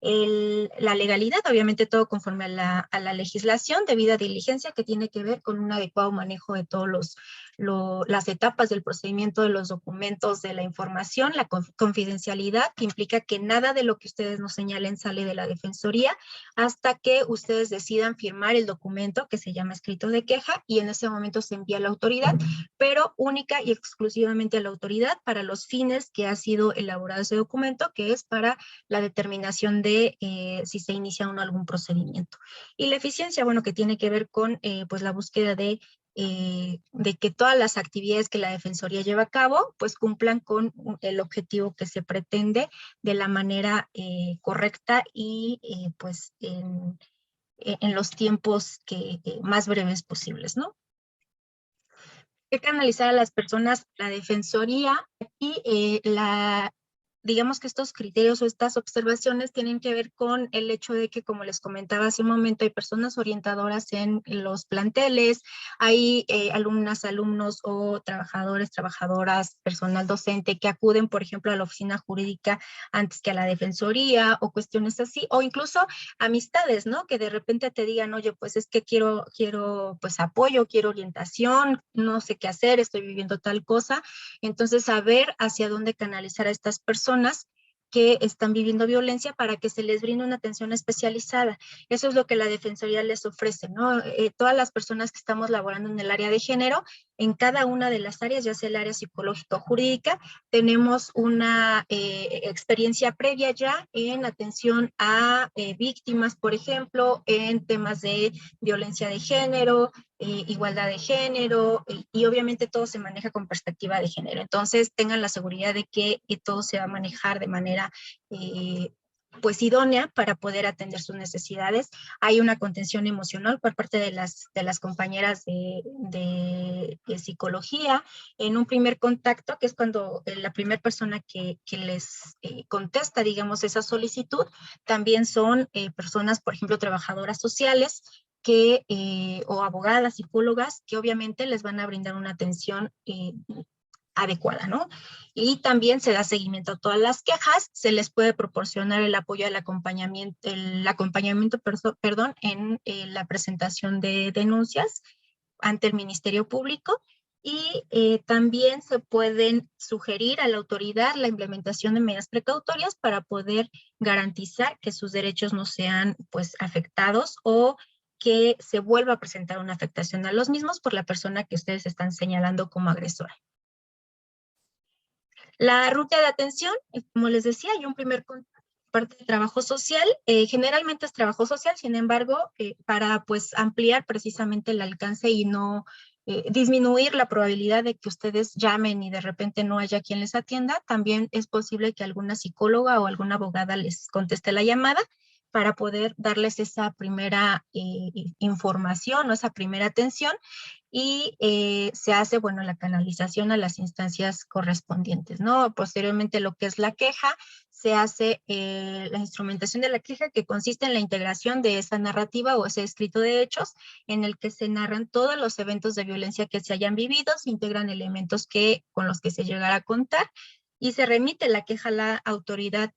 La legalidad, obviamente todo conforme a la legislación, debida diligencia, que tiene que ver con un adecuado manejo de todas las etapas del procedimiento, de los documentos, de la información, la confidencialidad, que implica que nada de lo que ustedes nos señalen sale de la Defensoría hasta que ustedes decidan firmar el documento que se llama escrito de queja, y en ese momento se envía a la autoridad, pero única y exclusivamente a la autoridad para los fines que ha sido elaborado ese documento, que es para la determinación de si se inicia o no algún procedimiento. Y la eficiencia, bueno, que tiene que ver con pues la búsqueda de que todas las actividades que la Defensoría lleva a cabo pues cumplan con el objetivo que se pretende de la manera correcta y pues en los tiempos más breves posibles, ¿no? Hay que canalizar a las personas, la Defensoría y digamos que estos criterios o estas observaciones tienen que ver con el hecho de que, como les comentaba hace un momento, hay personas orientadoras en los planteles, hay alumnas, alumnos o trabajadores, trabajadoras, personal docente que acuden, por ejemplo, a la oficina jurídica antes que a la Defensoría o cuestiones así, o incluso amistades, ¿no? Que de repente te digan, oye, pues es que quiero pues apoyo, quiero orientación, no sé qué hacer, estoy viviendo tal cosa. Entonces, saber hacia dónde canalizar a estas personas que están viviendo violencia para que se les brinde una atención especializada. Eso es lo que la Defensoría les ofrece, ¿no? Todas las personas que estamos laborando en el área de género, en cada una de las áreas, ya sea el área psicológica o jurídica, tenemos una experiencia previa ya en atención a víctimas, por ejemplo, en temas de violencia de género, igualdad de género, y obviamente todo se maneja con perspectiva de género. Entonces tengan la seguridad de que todo se va a manejar de manera pues idónea para poder atender sus necesidades. Hay una contención emocional por parte de las compañeras de psicología en un primer contacto, que es cuando la primera persona que les contesta, digamos, esa solicitud, también son personas, por ejemplo, trabajadoras sociales, o abogadas, psicólogas, que obviamente les van a brindar una atención adecuada, ¿no? Y también se da seguimiento a todas las quejas, se les puede proporcionar el apoyo al acompañamiento, en la presentación de denuncias ante el Ministerio Público, y también se pueden sugerir a la autoridad la implementación de medidas precautorias para poder garantizar que sus derechos no sean pues afectados o que se vuelva a presentar una afectación a los mismos por la persona que ustedes están señalando como agresora. La ruta de atención, como les decía, hay un primer contacto parte de trabajo social. Generalmente es trabajo social, sin embargo, para pues ampliar precisamente el alcance y no disminuir la probabilidad de que ustedes llamen y de repente no haya quien les atienda, también es posible que alguna psicóloga o alguna abogada les conteste la llamada para poder darles esa primera información o esa primera atención, y se hace, bueno, la canalización a las instancias correspondientes, ¿no? Posteriormente, lo que es la queja, se hace la instrumentación de la queja, que consiste en la integración de esa narrativa o ese escrito de hechos en el que se narran todos los eventos de violencia que se hayan vivido, se integran elementos con los que se llegará a contar, y se remite la queja a la autoridad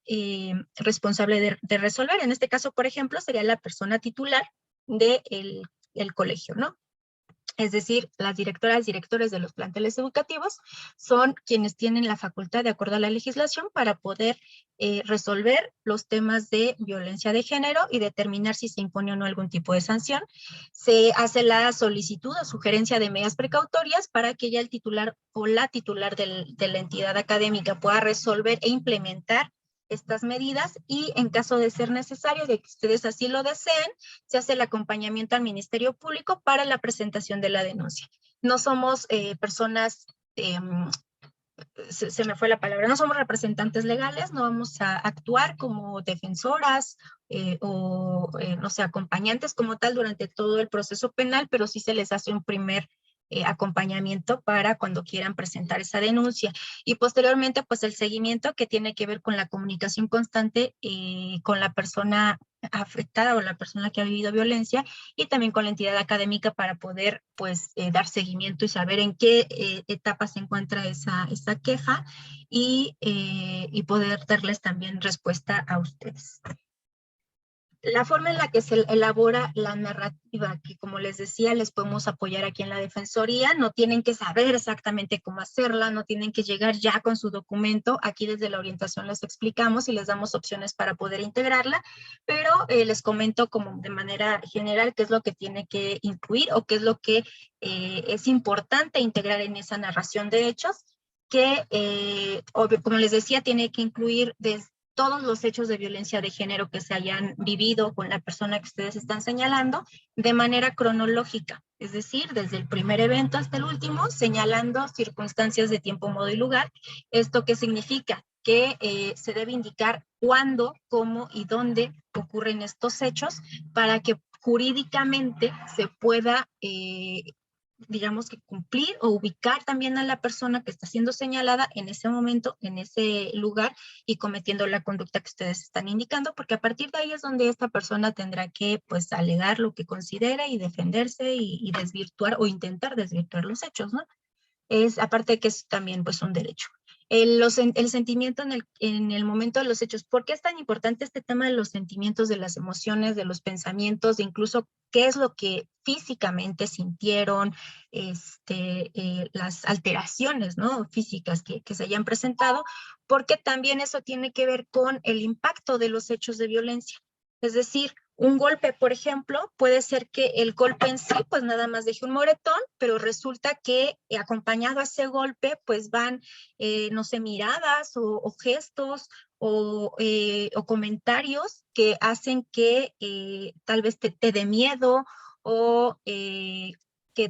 responsable de resolver. En este caso, por ejemplo, sería la persona titular del el colegio, ¿no? Es decir, las directoras, directores de los planteles educativos son quienes tienen la facultad, de acuerdo a la legislación, para poder resolver los temas de violencia de género y determinar si se impone o no algún tipo de sanción. Se hace la solicitud o sugerencia de medidas precautorias para que ya el titular o la titular de la entidad académica pueda resolver e implementar estas medidas, y en caso de ser necesario, de que ustedes así lo deseen, se hace el acompañamiento al Ministerio Público para la presentación de la denuncia. No somos personas, se me fue la palabra, no somos representantes legales, no vamos a actuar como defensoras no sé, acompañantes como tal durante todo el proceso penal, pero sí se les hace un primer acompañamiento para cuando quieran presentar esa denuncia. Y posteriormente, pues el seguimiento, que tiene que ver con la comunicación constante con la persona afectada o la persona que ha vivido violencia, y también con la entidad académica para poder pues dar seguimiento y saber en qué etapa se encuentra esa queja, y poder darles también respuesta a ustedes. La forma en la que se elabora la narrativa, que como les decía, les podemos apoyar aquí en la Defensoría, no tienen que saber exactamente cómo hacerla, no tienen que llegar ya con su documento, aquí desde la orientación les explicamos y les damos opciones para poder integrarla, pero les comento como de manera general qué es lo que tiene que incluir o qué es lo que es importante integrar en esa narración de hechos, que, como les decía, tiene que incluir desde todos los hechos de violencia de género que se hayan vivido con la persona que ustedes están señalando de manera cronológica, es decir, desde el primer evento hasta el último, señalando circunstancias de tiempo, modo y lugar. ¿Esto qué significa? Que se debe indicar cuándo, cómo y dónde ocurren estos hechos para que jurídicamente se pueda digamos que cumplir o ubicar también a la persona que está siendo señalada en ese momento, en ese lugar, y cometiendo la conducta que ustedes están indicando, porque a partir de ahí es donde esta persona tendrá que pues alegar lo que considera y defenderse y desvirtuar o intentar desvirtuar los hechos, ¿no? Es, aparte de que es también pues un derecho. El sentimiento en el momento de los hechos. ¿Por qué es tan importante este tema de los sentimientos, de las emociones, de los pensamientos, de incluso qué es lo que físicamente sintieron, las alteraciones, ¿no?, físicas que se hayan presentado? Porque también eso tiene que ver con el impacto de los hechos de violencia. Es decir, un golpe, por ejemplo, puede ser que el golpe en sí, pues nada más deje un moretón, pero resulta que acompañado a ese golpe, pues van, no sé, miradas o gestos o comentarios que hacen que tal vez te dé miedo o que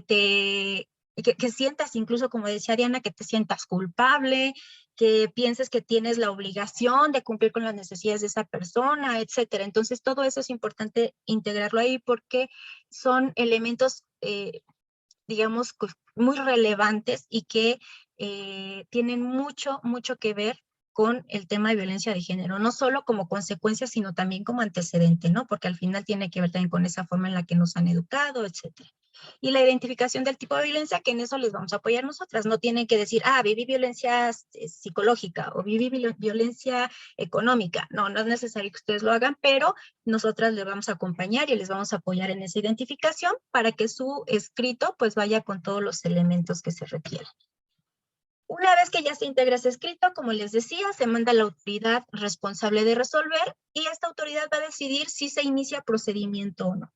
te... Que sientas, incluso como decía Diana, que te sientas culpable, que pienses que tienes la obligación de cumplir con las necesidades de esa persona, etcétera. Entonces, todo eso es importante integrarlo ahí porque son elementos, digamos, muy relevantes y que tienen mucho, mucho que ver con el tema de violencia de género, no solo como consecuencia, sino también como antecedente, ¿no? Porque al final tiene que ver también con esa forma en la que nos han educado, etcétera. Y la identificación del tipo de violencia, que en eso les vamos a apoyar nosotras. No tienen que decir, viví violencia psicológica o viví violencia económica. No, no es necesario que ustedes lo hagan, pero nosotras les vamos a acompañar y les vamos a apoyar en esa identificación para que su escrito pues vaya con todos los elementos que se requieran. Una vez que ya se integra ese escrito, como les decía, se manda a la autoridad responsable de resolver y esta autoridad va a decidir si se inicia procedimiento o no.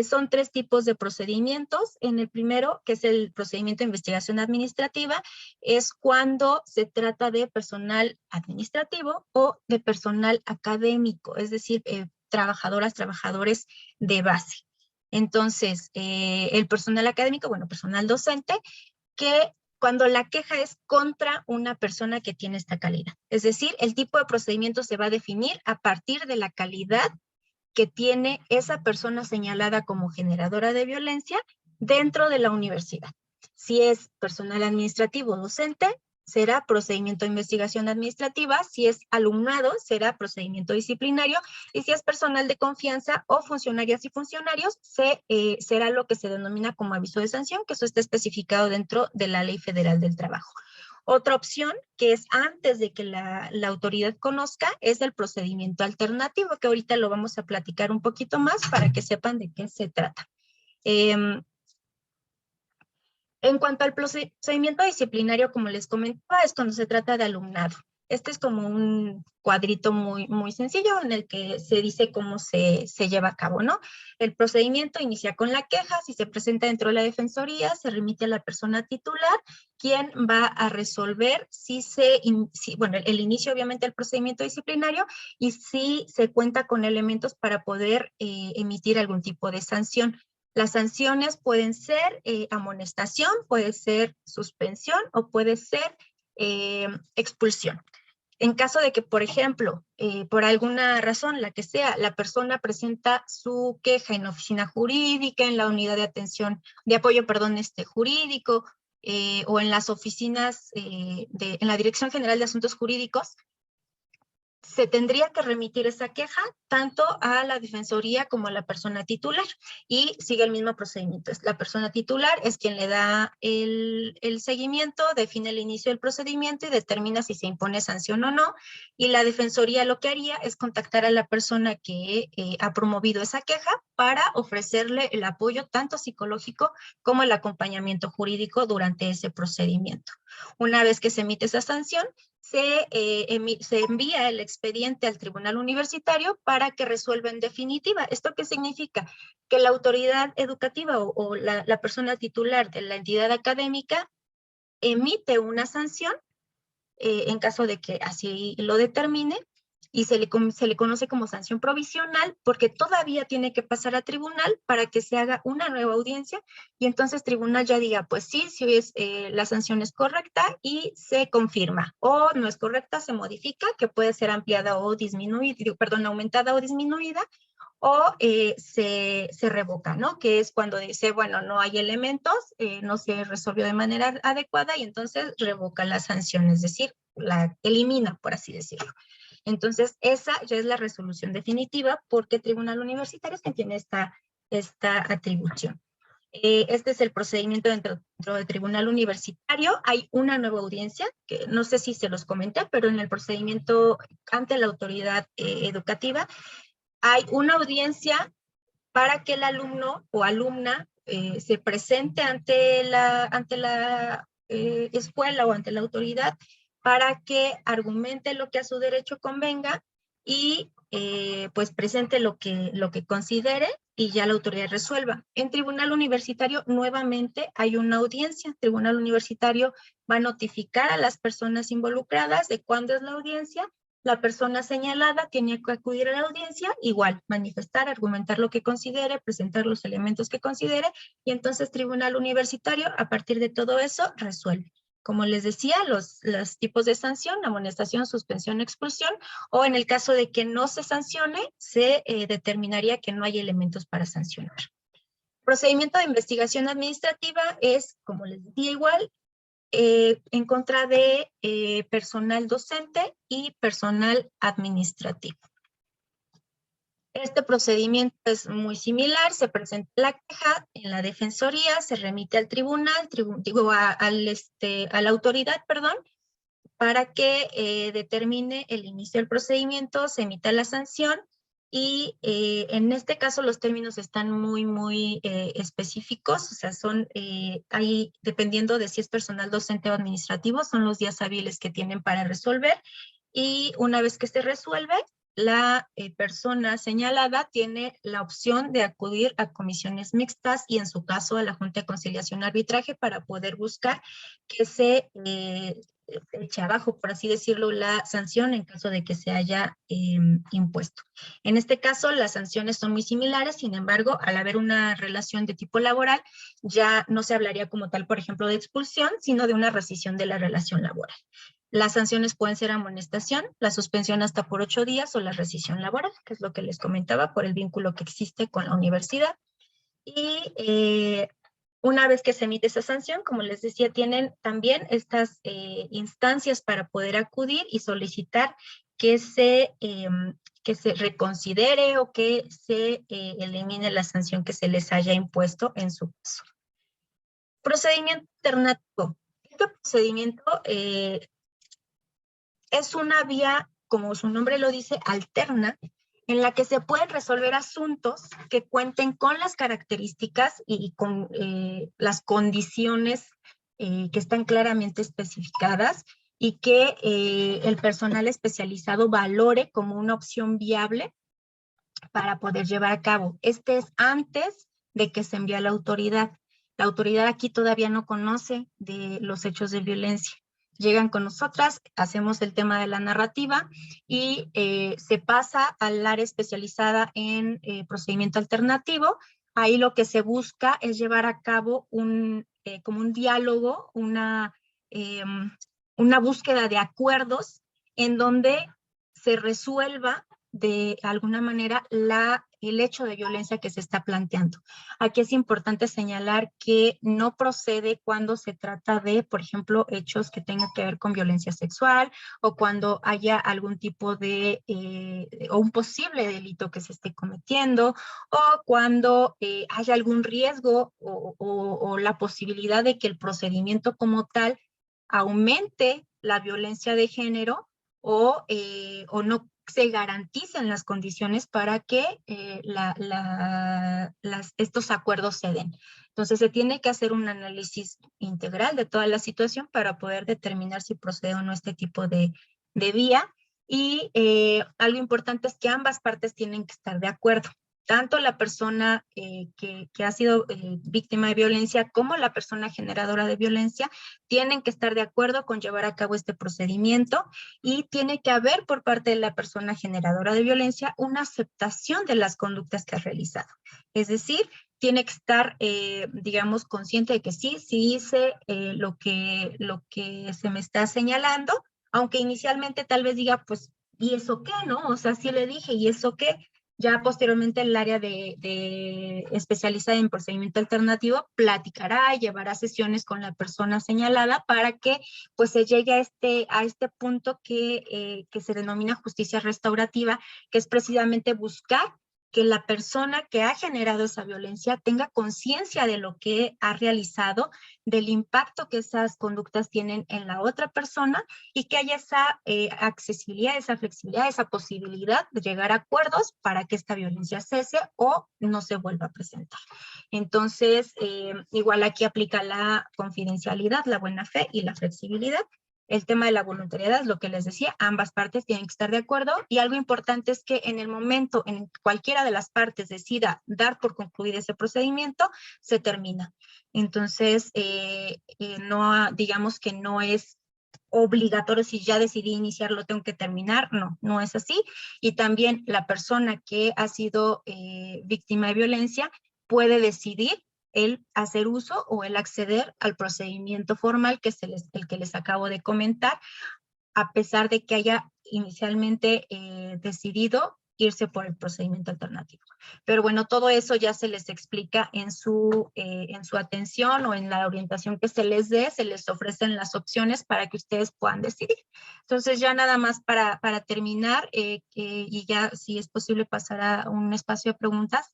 Son 3 tipos de procedimientos. En el primero, que es el procedimiento de investigación administrativa, es cuando se trata de personal administrativo o de personal académico, es decir, trabajadoras, trabajadores de base. Entonces, el personal académico, bueno, personal docente, que cuando la queja es contra una persona que tiene esta calidad. Es decir, el tipo de procedimiento se va a definir a partir de la calidad que tiene esa persona señalada como generadora de violencia dentro de la universidad. Si es personal administrativo o docente, será procedimiento de investigación administrativa. Si es alumnado, será procedimiento disciplinario. Y si es personal de confianza o funcionarias y funcionarios, será lo que se denomina como aviso de sanción, que eso está especificado dentro de la Ley Federal del Trabajo. Otra opción, que es antes de que la autoridad conozca, es el procedimiento alternativo, que ahorita lo vamos a platicar un poquito más para que sepan de qué se trata. En cuanto al procedimiento disciplinario, como les comentaba, es cuando se trata de alumnado. Este es como un cuadrito muy, muy sencillo en el que se dice cómo se lleva a cabo, ¿no? El procedimiento inicia con la queja, si se presenta dentro de la defensoría, se remite a la persona titular, quien va a resolver bueno, el inicio obviamente del procedimiento disciplinario y si se cuenta con elementos para poder emitir algún tipo de sanción. Las sanciones pueden ser amonestación, puede ser suspensión o puede ser expulsión. En caso de que, por ejemplo, por alguna razón, la que sea, la persona presenta su queja en oficina jurídica, en la unidad de atención, de apoyo, perdón, jurídico, o en las oficinas, en la Dirección General de Asuntos Jurídicos, se tendría que remitir esa queja tanto a la defensoría como a la persona titular y sigue el mismo procedimiento. La persona titular es quien le da el seguimiento, define el inicio del procedimiento y determina si se impone sanción o no, y la defensoría lo que haría es contactar a la persona que ha promovido esa queja para ofrecerle el apoyo tanto psicológico como el acompañamiento jurídico durante ese procedimiento. Una vez que se emite esa sanción, se envía el expediente al tribunal universitario para que resuelva en definitiva. ¿Esto qué significa? Que la autoridad educativa o la persona titular de la entidad académica emite una sanción en caso de que así lo determine y se le conoce como sanción provisional porque todavía tiene que pasar a tribunal para que se haga una nueva audiencia y entonces tribunal ya diga, pues sí, si es, la sanción es correcta y se confirma, o no es correcta, se modifica, que puede ser ampliada o disminuida, perdón, aumentada o disminuida, o se revoca, ¿no? Que es cuando dice, bueno, no hay elementos, no se resolvió de manera adecuada y entonces revoca la sanción, es decir, la elimina, por así decirlo. Entonces, esa ya es la resolución definitiva porque el Tribunal Universitario es quien tiene esta atribución. Este es el procedimiento dentro del Tribunal Universitario. Hay una nueva audiencia, que no sé si se los comenté, pero en el procedimiento ante la autoridad educativa, hay una audiencia para que el alumno o alumna se presente ante la escuela o ante la autoridad para que argumente lo que a su derecho convenga y pues presente lo que considere y ya la autoridad resuelva. En tribunal universitario nuevamente hay una audiencia. El tribunal universitario va a notificar a las personas involucradas de cuándo es la audiencia. La persona señalada tiene que acudir a la audiencia, igual, manifestar, argumentar lo que considere, presentar los elementos que considere, y entonces tribunal universitario, a partir de todo eso, resuelve. Como les decía, los tipos de sanción, amonestación, suspensión, expulsión, o en el caso de que no se sancione, se determinaría que no hay elementos para sancionar. Procedimiento de investigación administrativa es, como les decía, igual, en contra de personal docente y personal administrativo. Este procedimiento es muy similar, se presenta la queja en la defensoría, se remite al tribunal, a la autoridad, perdón, para que determine el inicio del procedimiento, se emita la sanción y en este caso los términos están muy, muy específicos, o sea, son ahí dependiendo de si es personal docente o administrativo, son los días hábiles que tienen para resolver y una vez que se resuelve, la persona señalada tiene la opción de acudir a comisiones mixtas y en su caso a la Junta de Conciliación y Arbitraje para poder buscar que se eche abajo, por así decirlo, la sanción en caso de que se haya impuesto. En este caso, las sanciones son muy similares, sin embargo, al haber una relación de tipo laboral, ya no se hablaría como tal, por ejemplo, de expulsión, sino de una rescisión de la relación laboral. Las sanciones pueden ser amonestación, la suspensión hasta por 8 días o la rescisión laboral, que es lo que les comentaba, por el vínculo que existe con la universidad. Y una vez que se emite esa sanción, como les decía, tienen también estas instancias para poder acudir y solicitar que se reconsidere o que se elimine la sanción que se les haya impuesto en su caso. Procedimiento alternativo. Este procedimiento es una vía, como su nombre lo dice, alterna, en la que se pueden resolver asuntos que cuenten con las características y con las condiciones que están claramente especificadas y que el personal especializado valore como una opción viable para poder llevar a cabo. Este es antes de que se envíe a la autoridad. La autoridad aquí todavía no conoce de los hechos de violencia. Llegan con nosotras, hacemos el tema de la narrativa y se pasa al área especializada en procedimiento alternativo. Ahí lo que se busca es llevar a cabo como un diálogo, una búsqueda de acuerdos en donde se resuelva de alguna manera el hecho de violencia que se está planteando. Aquí es importante señalar que no procede cuando se trata de, por ejemplo, hechos que tengan que ver con violencia sexual o cuando haya algún tipo de, o un posible delito que se esté cometiendo o cuando haya algún riesgo o la posibilidad de que el procedimiento como tal aumente la violencia de género o no se garanticen las condiciones para que estos acuerdos se den. Entonces se tiene que hacer un análisis integral de toda la situación para poder determinar si procede o no este tipo de vía. Y algo importante es que ambas partes tienen que estar de acuerdo. Tanto la persona que ha sido víctima de violencia como la persona generadora de violencia tienen que estar de acuerdo con llevar a cabo este procedimiento y tiene que haber por parte de la persona generadora de violencia una aceptación de las conductas que ha realizado. Es decir, tiene que estar, digamos, consciente de que sí hice lo que se me está señalando, aunque inicialmente tal vez diga, pues, ¿y eso qué, no? O sea, sí le dije, ¿y eso qué? Ya posteriormente el área de especializada en procedimiento alternativo platicará y llevará sesiones con la persona señalada para que pues se llegue a este punto que se denomina justicia restaurativa, que es precisamente buscar que la persona que ha generado esa violencia tenga conciencia de lo que ha realizado, del impacto que esas conductas tienen en la otra persona y que haya esa accesibilidad, esa flexibilidad, esa posibilidad de llegar a acuerdos para que esta violencia cese o no se vuelva a presentar. Entonces, igual aquí aplica la confidencialidad, la buena fe y la flexibilidad. El tema de la voluntariedad es lo que les decía, ambas partes tienen que estar de acuerdo y algo importante es que en el momento en que cualquiera de las partes decida dar por concluido ese procedimiento, se termina. Entonces, no, digamos que no es obligatorio, si ya decidí iniciarlo, tengo que terminar. No, no es así. Y también la persona que ha sido víctima de violencia puede decidir el hacer uso o el acceder al procedimiento formal que es el que les acabo de comentar, a pesar de que haya inicialmente decidido irse por el procedimiento alternativo. Pero bueno, todo eso ya se les explica en su atención o en la orientación que se les dé, se les ofrecen las opciones para que ustedes puedan decidir. Entonces ya nada más para terminar y ya si es posible pasar a un espacio de preguntas,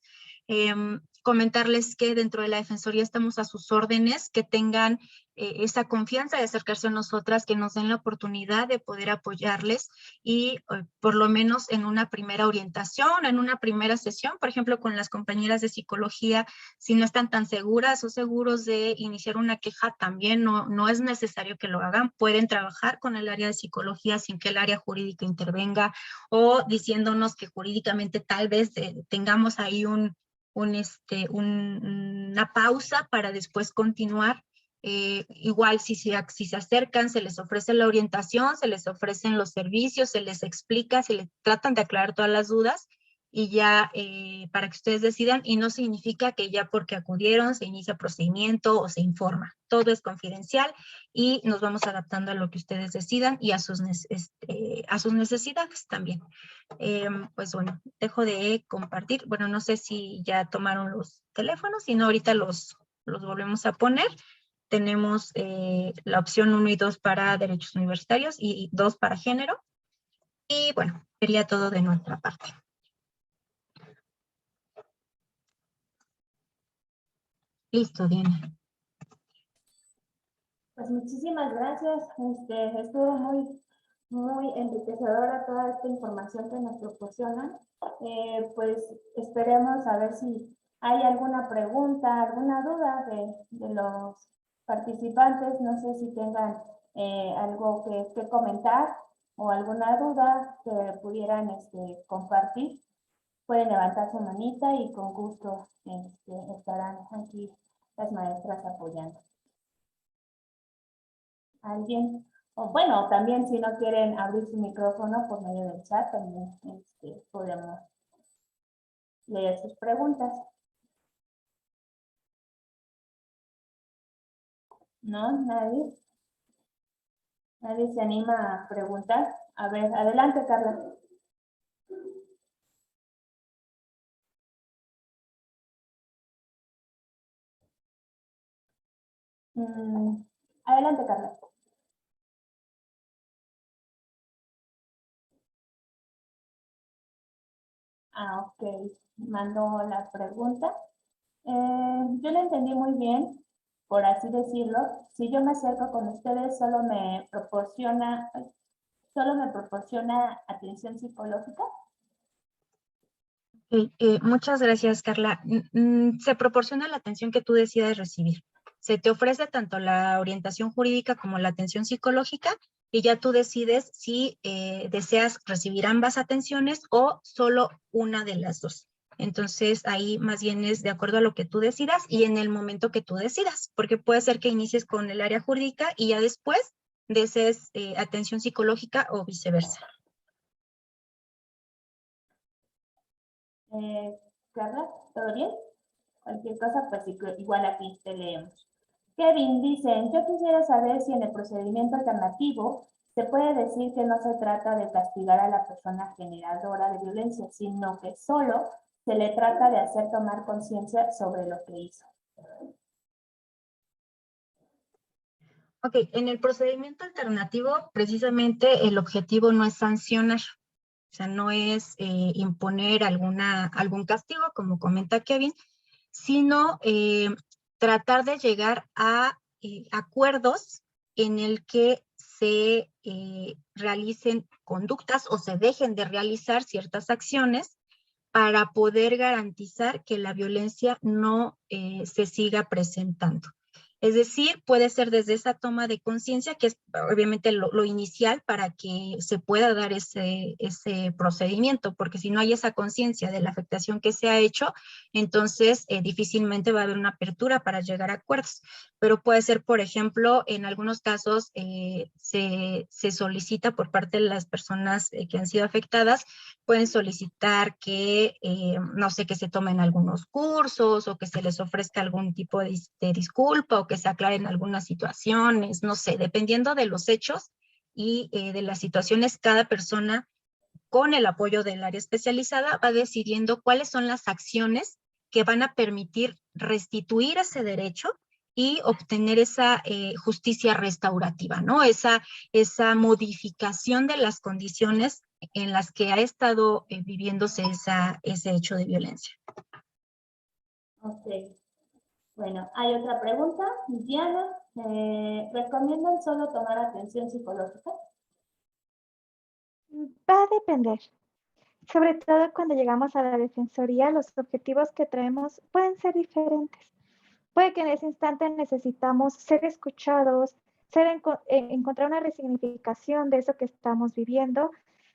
comentarles que dentro de la Defensoría estamos a sus órdenes, que tengan esa confianza de acercarse a nosotras, que nos den la oportunidad de poder apoyarles y por lo menos en una primera orientación, en una primera sesión, por ejemplo, con las compañeras de psicología, si no están tan seguras o seguros de iniciar una queja, también no es necesario que lo hagan. Pueden trabajar con el área de psicología sin que el área jurídica intervenga o diciéndonos que jurídicamente tal vez tengamos ahí una pausa para después continuar. Igual si se acercan, se les ofrece la orientación, se les ofrecen los servicios, se les explica, se les tratan de aclarar todas las dudas y ya para que ustedes decidan, y no significa que ya porque acudieron se inicia procedimiento o se informa. Todo es confidencial y nos vamos adaptando a lo que ustedes decidan y a sus necesidades también. Pues bueno, dejo de compartir. Bueno, no sé si ya tomaron los teléfonos, si no ahorita los volvemos a poner. Tenemos la opción 1 y 2 para derechos universitarios y 2 para género. Y bueno, sería todo de nuestra parte. Listo, Diana. Pues muchísimas gracias. Estuvo muy enriquecedora toda esta información que nos proporcionan. Pues esperemos a ver si hay alguna pregunta, alguna duda de los participantes. No sé si tengan algo que comentar o alguna duda que pudieran compartir. Pueden levantar su manita y con gusto estarán aquí las maestras apoyando. ¿Alguien? O bueno, también si no quieren abrir su micrófono por medio del chat, también podemos leer sus preguntas. ¿No? ¿Nadie? ¿Nadie se anima a preguntar? A ver, adelante, Carla. Adelante, Carla. Ok. Mandó la pregunta. Yo la entendí muy bien, por así decirlo. Si yo me acerco con ustedes, solo me proporciona atención psicológica. Muchas gracias, Carla. Se proporciona la atención que tú decidas recibir. Se te ofrece tanto la orientación jurídica como la atención psicológica y ya tú decides si deseas recibir ambas atenciones o solo una de las dos. Entonces ahí más bien es de acuerdo a lo que tú decidas y en el momento que tú decidas, porque puede ser que inicies con el área jurídica y ya después desees atención psicológica o viceversa. Carla, ¿todo bien? Cualquier cosa, pues igual aquí te leemos. Kevin dice, yo quisiera saber si en el procedimiento alternativo se puede decir que no se trata de castigar a la persona generadora de violencia, sino que solo se le trata de hacer tomar conciencia sobre lo que hizo. Ok, en el procedimiento alternativo, precisamente el objetivo no es sancionar, o sea, no es imponer algún castigo, como comenta Kevin, sino tratar de llegar a acuerdos en el que se realicen conductas o se dejen de realizar ciertas acciones para poder garantizar que la violencia no se siga presentando. Es decir, puede ser desde esa toma de conciencia, que es obviamente lo inicial para que se pueda dar ese procedimiento, porque si no hay esa conciencia de la afectación que se ha hecho, entonces difícilmente va a haber una apertura para llegar a acuerdos. Pero puede ser, por ejemplo, en algunos casos se solicita por parte de las personas que han sido afectadas, pueden solicitar que, no sé, que se tomen algunos cursos o que se les ofrezca algún tipo de disculpa o que se aclaren algunas situaciones, no sé, dependiendo de los hechos y de las situaciones, cada persona con el apoyo del área especializada va decidiendo cuáles son las acciones que van a permitir restituir ese derecho y obtener esa justicia restaurativa, ¿no? Esa modificación de las condiciones en las que ha estado viviéndose ese hecho de violencia. Ok. Bueno, hay otra pregunta. Diana, ¿recomiendan solo tomar atención psicológica? Va a depender. Sobre todo cuando llegamos a la defensoría, los objetivos que traemos pueden ser diferentes. Puede que en ese instante necesitamos ser escuchados, encontrar una resignificación de eso que estamos viviendo,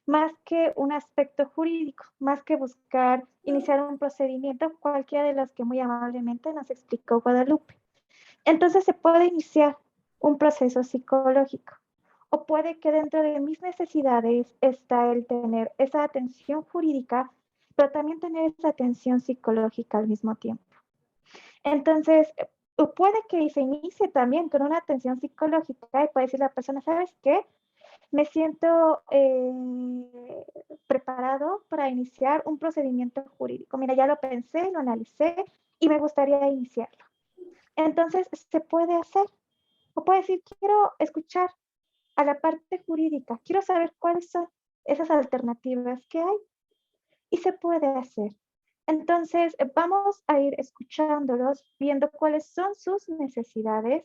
más que un aspecto jurídico, más que buscar iniciar un procedimiento, cualquiera de los que muy amablemente nos explicó Guadalupe. Entonces se puede iniciar un proceso psicológico. O puede que dentro de mis necesidades está el tener esa atención jurídica, pero también tener esa atención psicológica al mismo tiempo. Entonces, puede que se inicie también con una atención psicológica y puede decir la persona, ¿sabes qué? Me siento preparado para iniciar un procedimiento jurídico. Mira, ya lo pensé, lo analicé y me gustaría iniciarlo. Entonces, se puede hacer. O puede decir, quiero escuchar a la parte jurídica, quiero saber cuáles son esas alternativas que hay y se puede hacer. Entonces, vamos a ir escuchándolos, viendo cuáles son sus necesidades,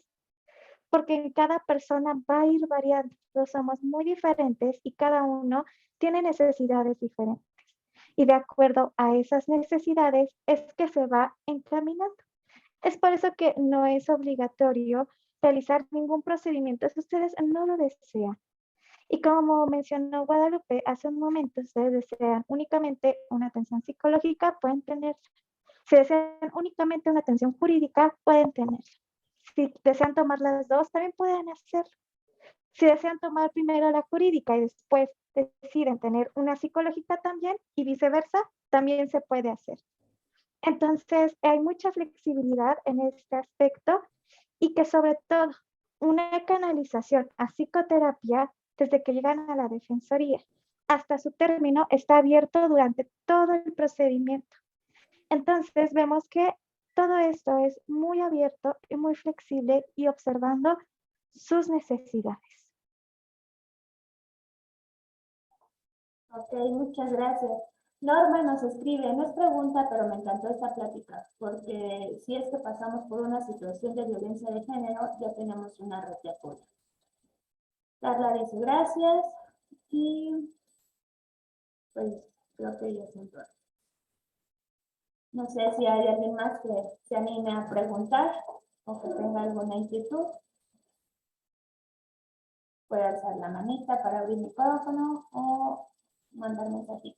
porque en cada persona va a ir variando. Somos muy diferentes y cada uno tiene necesidades diferentes. Y de acuerdo a esas necesidades es que se va encaminando. Es por eso que no es obligatorio realizar ningún procedimiento si ustedes no lo desean. Y como mencionó Guadalupe hace un momento, ustedes desean únicamente una atención psicológica, pueden tenerla. Si desean únicamente una atención jurídica, pueden tenerla. Si desean tomar las dos, también pueden hacerlo. Si desean tomar primero la jurídica y después deciden tener una psicológica también y viceversa, también se puede hacer. Entonces, hay mucha flexibilidad en este aspecto y que sobre todo una canalización a psicoterapia desde que llegan a la defensoría hasta su término está abierto durante todo el procedimiento. Entonces, vemos que todo esto es muy abierto y muy flexible y observando sus necesidades. Ok, muchas gracias. Norma nos escribe, no es pregunta, pero me encantó esta plática, porque si es que pasamos por una situación de violencia de género, ya tenemos una red de apoyo. Carla dice gracias y pues creo que ya son todas. No sé si hay alguien más que se anime a preguntar o que tenga alguna inquietud. Puede alzar la manita para abrir el micrófono o mandar mensajito.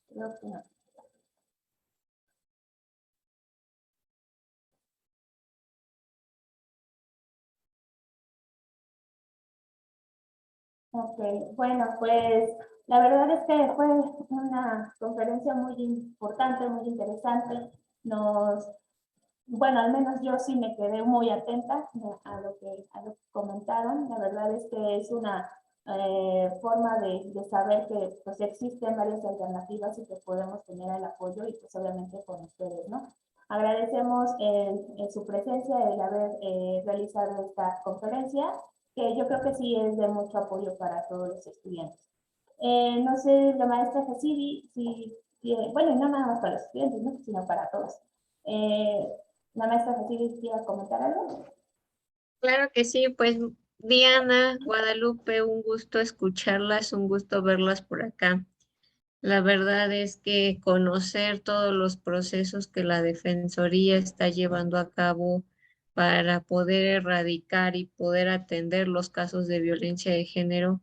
Creo que no. Ok, bueno, pues la verdad es que fue una conferencia muy importante, muy interesante. Bueno, al menos yo sí me quedé muy atenta a lo que comentaron. La verdad es que es una forma de saber que pues existen varias alternativas y que podemos tener el apoyo y pues obviamente con ustedes, ¿no? Agradecemos su presencia, el haber realizado esta conferencia, que yo creo que sí es de mucho apoyo para todos los estudiantes. No sé, la maestra Hasidi, bueno, y no nada más para los estudiantes, ¿no? Sino para todos. La maestra Hasidi, ¿quiere comentar algo? Claro que sí, pues Diana, Guadalupe, un gusto escucharlas, un gusto verlas por acá. La verdad es que conocer todos los procesos que la Defensoría está llevando a cabo para poder erradicar y poder atender los casos de violencia de género,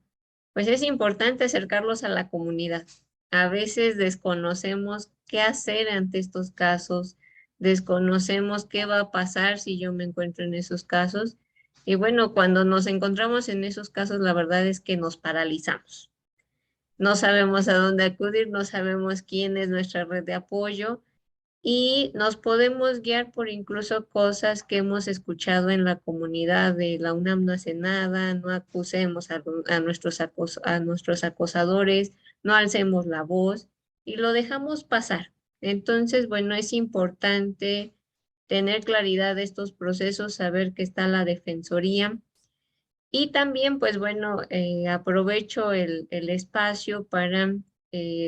pues es importante acercarlos a la comunidad. A veces desconocemos qué hacer ante estos casos, desconocemos qué va a pasar si yo me encuentro en esos casos. Y bueno, cuando nos encontramos en esos casos, la verdad es que nos paralizamos. No sabemos a dónde acudir, no sabemos quién es nuestra red de apoyo y nos podemos guiar por incluso cosas que hemos escuchado en la comunidad de la UNAM no hace nada, no acusemos a nuestros acosadores, no alcemos la voz y lo dejamos pasar. Entonces, bueno, es importante tener claridad de estos procesos, saber que está la defensoría. Y también, pues bueno, aprovecho el espacio para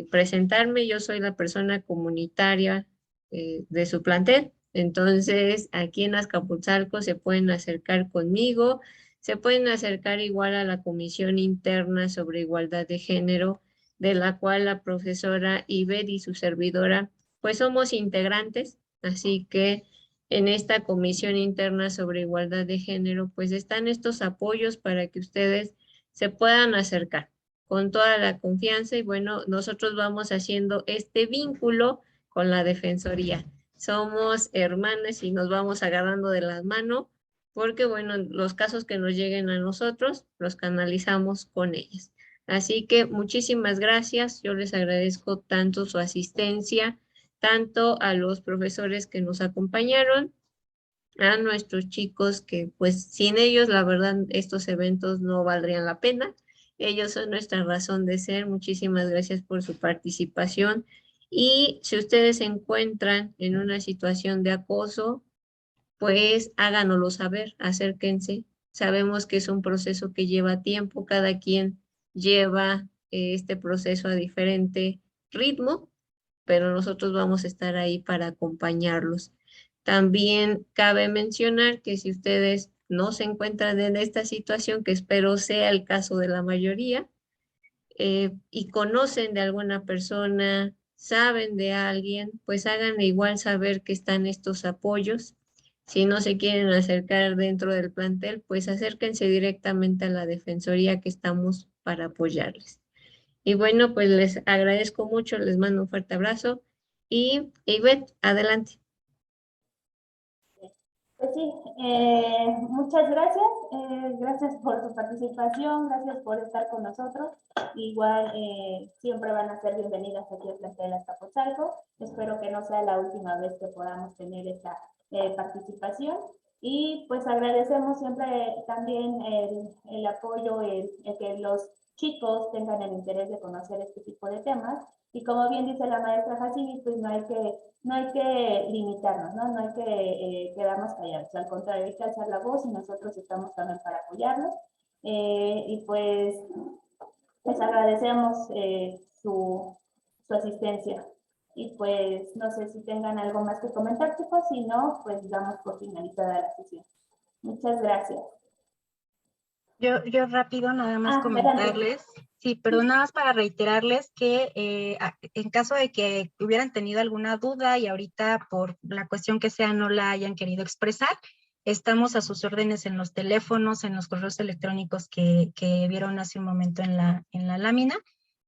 presentarme. Yo soy la persona comunitaria de su plantel. Entonces, aquí en Azcapotzalco se pueden acercar conmigo, se pueden acercar igual a la Comisión Interna sobre Igualdad de Género, de la cual la profesora Ibet y su servidora, pues somos integrantes, así que en esta Comisión Interna sobre Igualdad de Género, pues están estos apoyos para que ustedes se puedan acercar con toda la confianza y bueno, nosotros vamos haciendo este vínculo con la Defensoría. Somos hermanas y nos vamos agarrando de las manos porque bueno, los casos que nos lleguen a nosotros los canalizamos con ellas. Así que muchísimas gracias, yo les agradezco tanto su asistencia, tanto a los profesores que nos acompañaron, a nuestros chicos que pues sin ellos la verdad estos eventos no valdrían la pena. Ellos son nuestra razón de ser. Muchísimas gracias por su participación. Y si ustedes se encuentran en una situación de acoso, pues háganoslo saber, acérquense. Sabemos que es un proceso que lleva tiempo, cada quien lleva este proceso a diferente ritmo, pero nosotros vamos a estar ahí para acompañarlos. También cabe mencionar que si ustedes no se encuentran en esta situación, que espero sea el caso de la mayoría, y conocen de alguna persona, saben de alguien, pues hagan igual saber que están estos apoyos. Si no se quieren acercar dentro del plantel, pues acérquense directamente a la Defensoría que estamos para apoyarles. Y bueno, pues les agradezco mucho, les mando un fuerte abrazo y Ivette, adelante. Pues sí, muchas gracias. Gracias por su participación, gracias por estar con nosotros. Igual siempre van a ser bienvenidas aquí al plantel Azcapotzalco. Espero que no sea la última vez que podamos tener esta participación. Y pues agradecemos siempre también el apoyo, el que los chicos tengan el interés de conocer este tipo de temas. Y como bien dice la maestra Hasini, pues no hay que limitarnos, ¿no? No hay que quedarnos callados. Al contrario, hay que alzar la voz y nosotros estamos también para apoyarlos. Y pues les agradecemos su asistencia. Y pues no sé si tengan algo más que comentar, chicos. Si no, pues damos por finalizada la sesión. Muchas gracias. Yo rápido nada más comentarles, sí, perdón, nada más para reiterarles que en caso de que hubieran tenido alguna duda y ahorita por la cuestión que sea no la hayan querido expresar, estamos a sus órdenes en los teléfonos, en los correos electrónicos que vieron hace un momento en la lámina,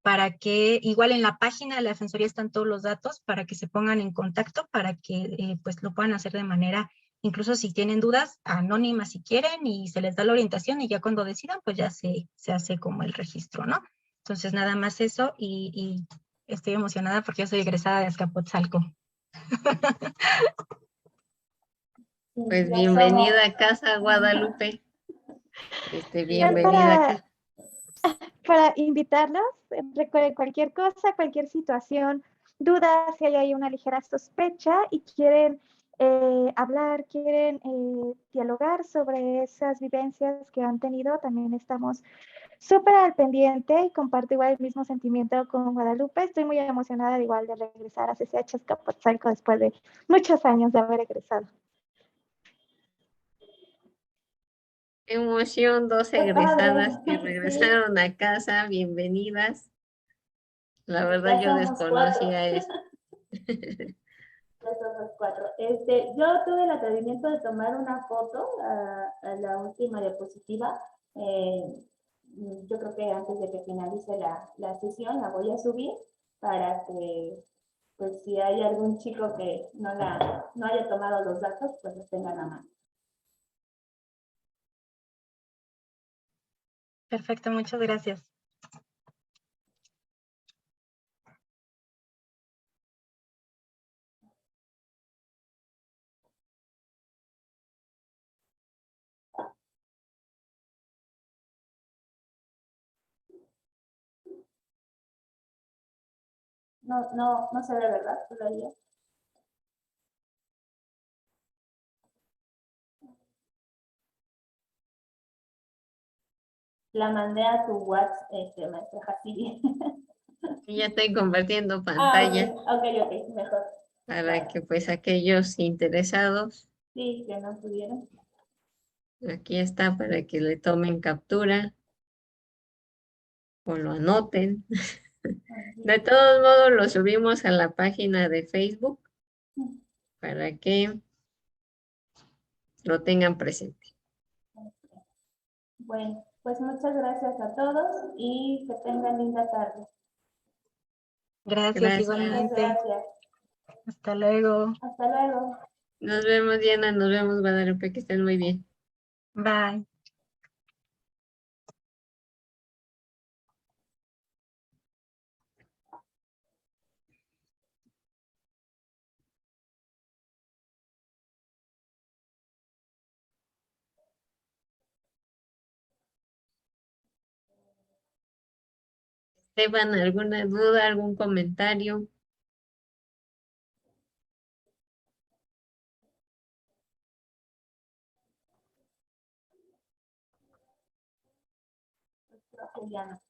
para que igual en la página de la Defensoría están todos los datos para que se pongan en contacto, para que pues lo puedan hacer de manera, incluso si tienen dudas, anónimas si quieren, y se les da la orientación y ya cuando decidan, pues ya se hace como el registro, ¿no? Entonces nada más eso y estoy emocionada porque yo soy egresada de Azcapotzalco. Pues bienvenida a casa, Guadalupe. Bienvenida acá. Para invitarlos, recuerden cualquier cosa, cualquier situación, dudas, si hay ahí una ligera sospecha y quieren hablar, quieren dialogar sobre esas vivencias que han tenido, también estamos súper al pendiente y comparto igual el mismo sentimiento con Guadalupe. Estoy muy emocionada de igual de regresar a CCH Azcapotzalco después de muchos años de haber egresado. Qué emoción, dos egresadas que regresaron a casa, bienvenidas. La verdad yo desconocía esto. Somos 4. Yo tuve el atrevimiento de tomar una foto a la última diapositiva. Yo creo que antes de que finalice la sesión la voy a subir para que, pues, si hay algún chico que no haya tomado los datos, pues los tengan a mano. Perfecto, muchas gracias. No se ve, ¿verdad? Todavía. La mandé a tu WhatsApp, maestra Hasini. Ya estoy compartiendo Ah, pantalla ok, mejor. para que pues aquellos interesados, Sí, que no pudieron. aquí está para que le tomen captura o lo anoten. De todos modos, lo subimos a la página de Facebook para que lo tengan presente. Bueno, pues muchas gracias a todos y que tengan linda tarde. Gracias, Gracias. Muchas igualmente. gracias. Hasta luego. Hasta luego. Nos vemos, Diana. Nos vemos, Guadalupe. Que estén muy bien. Bye. Esteban, ¿alguna duda, algún comentario? Creo que ya no.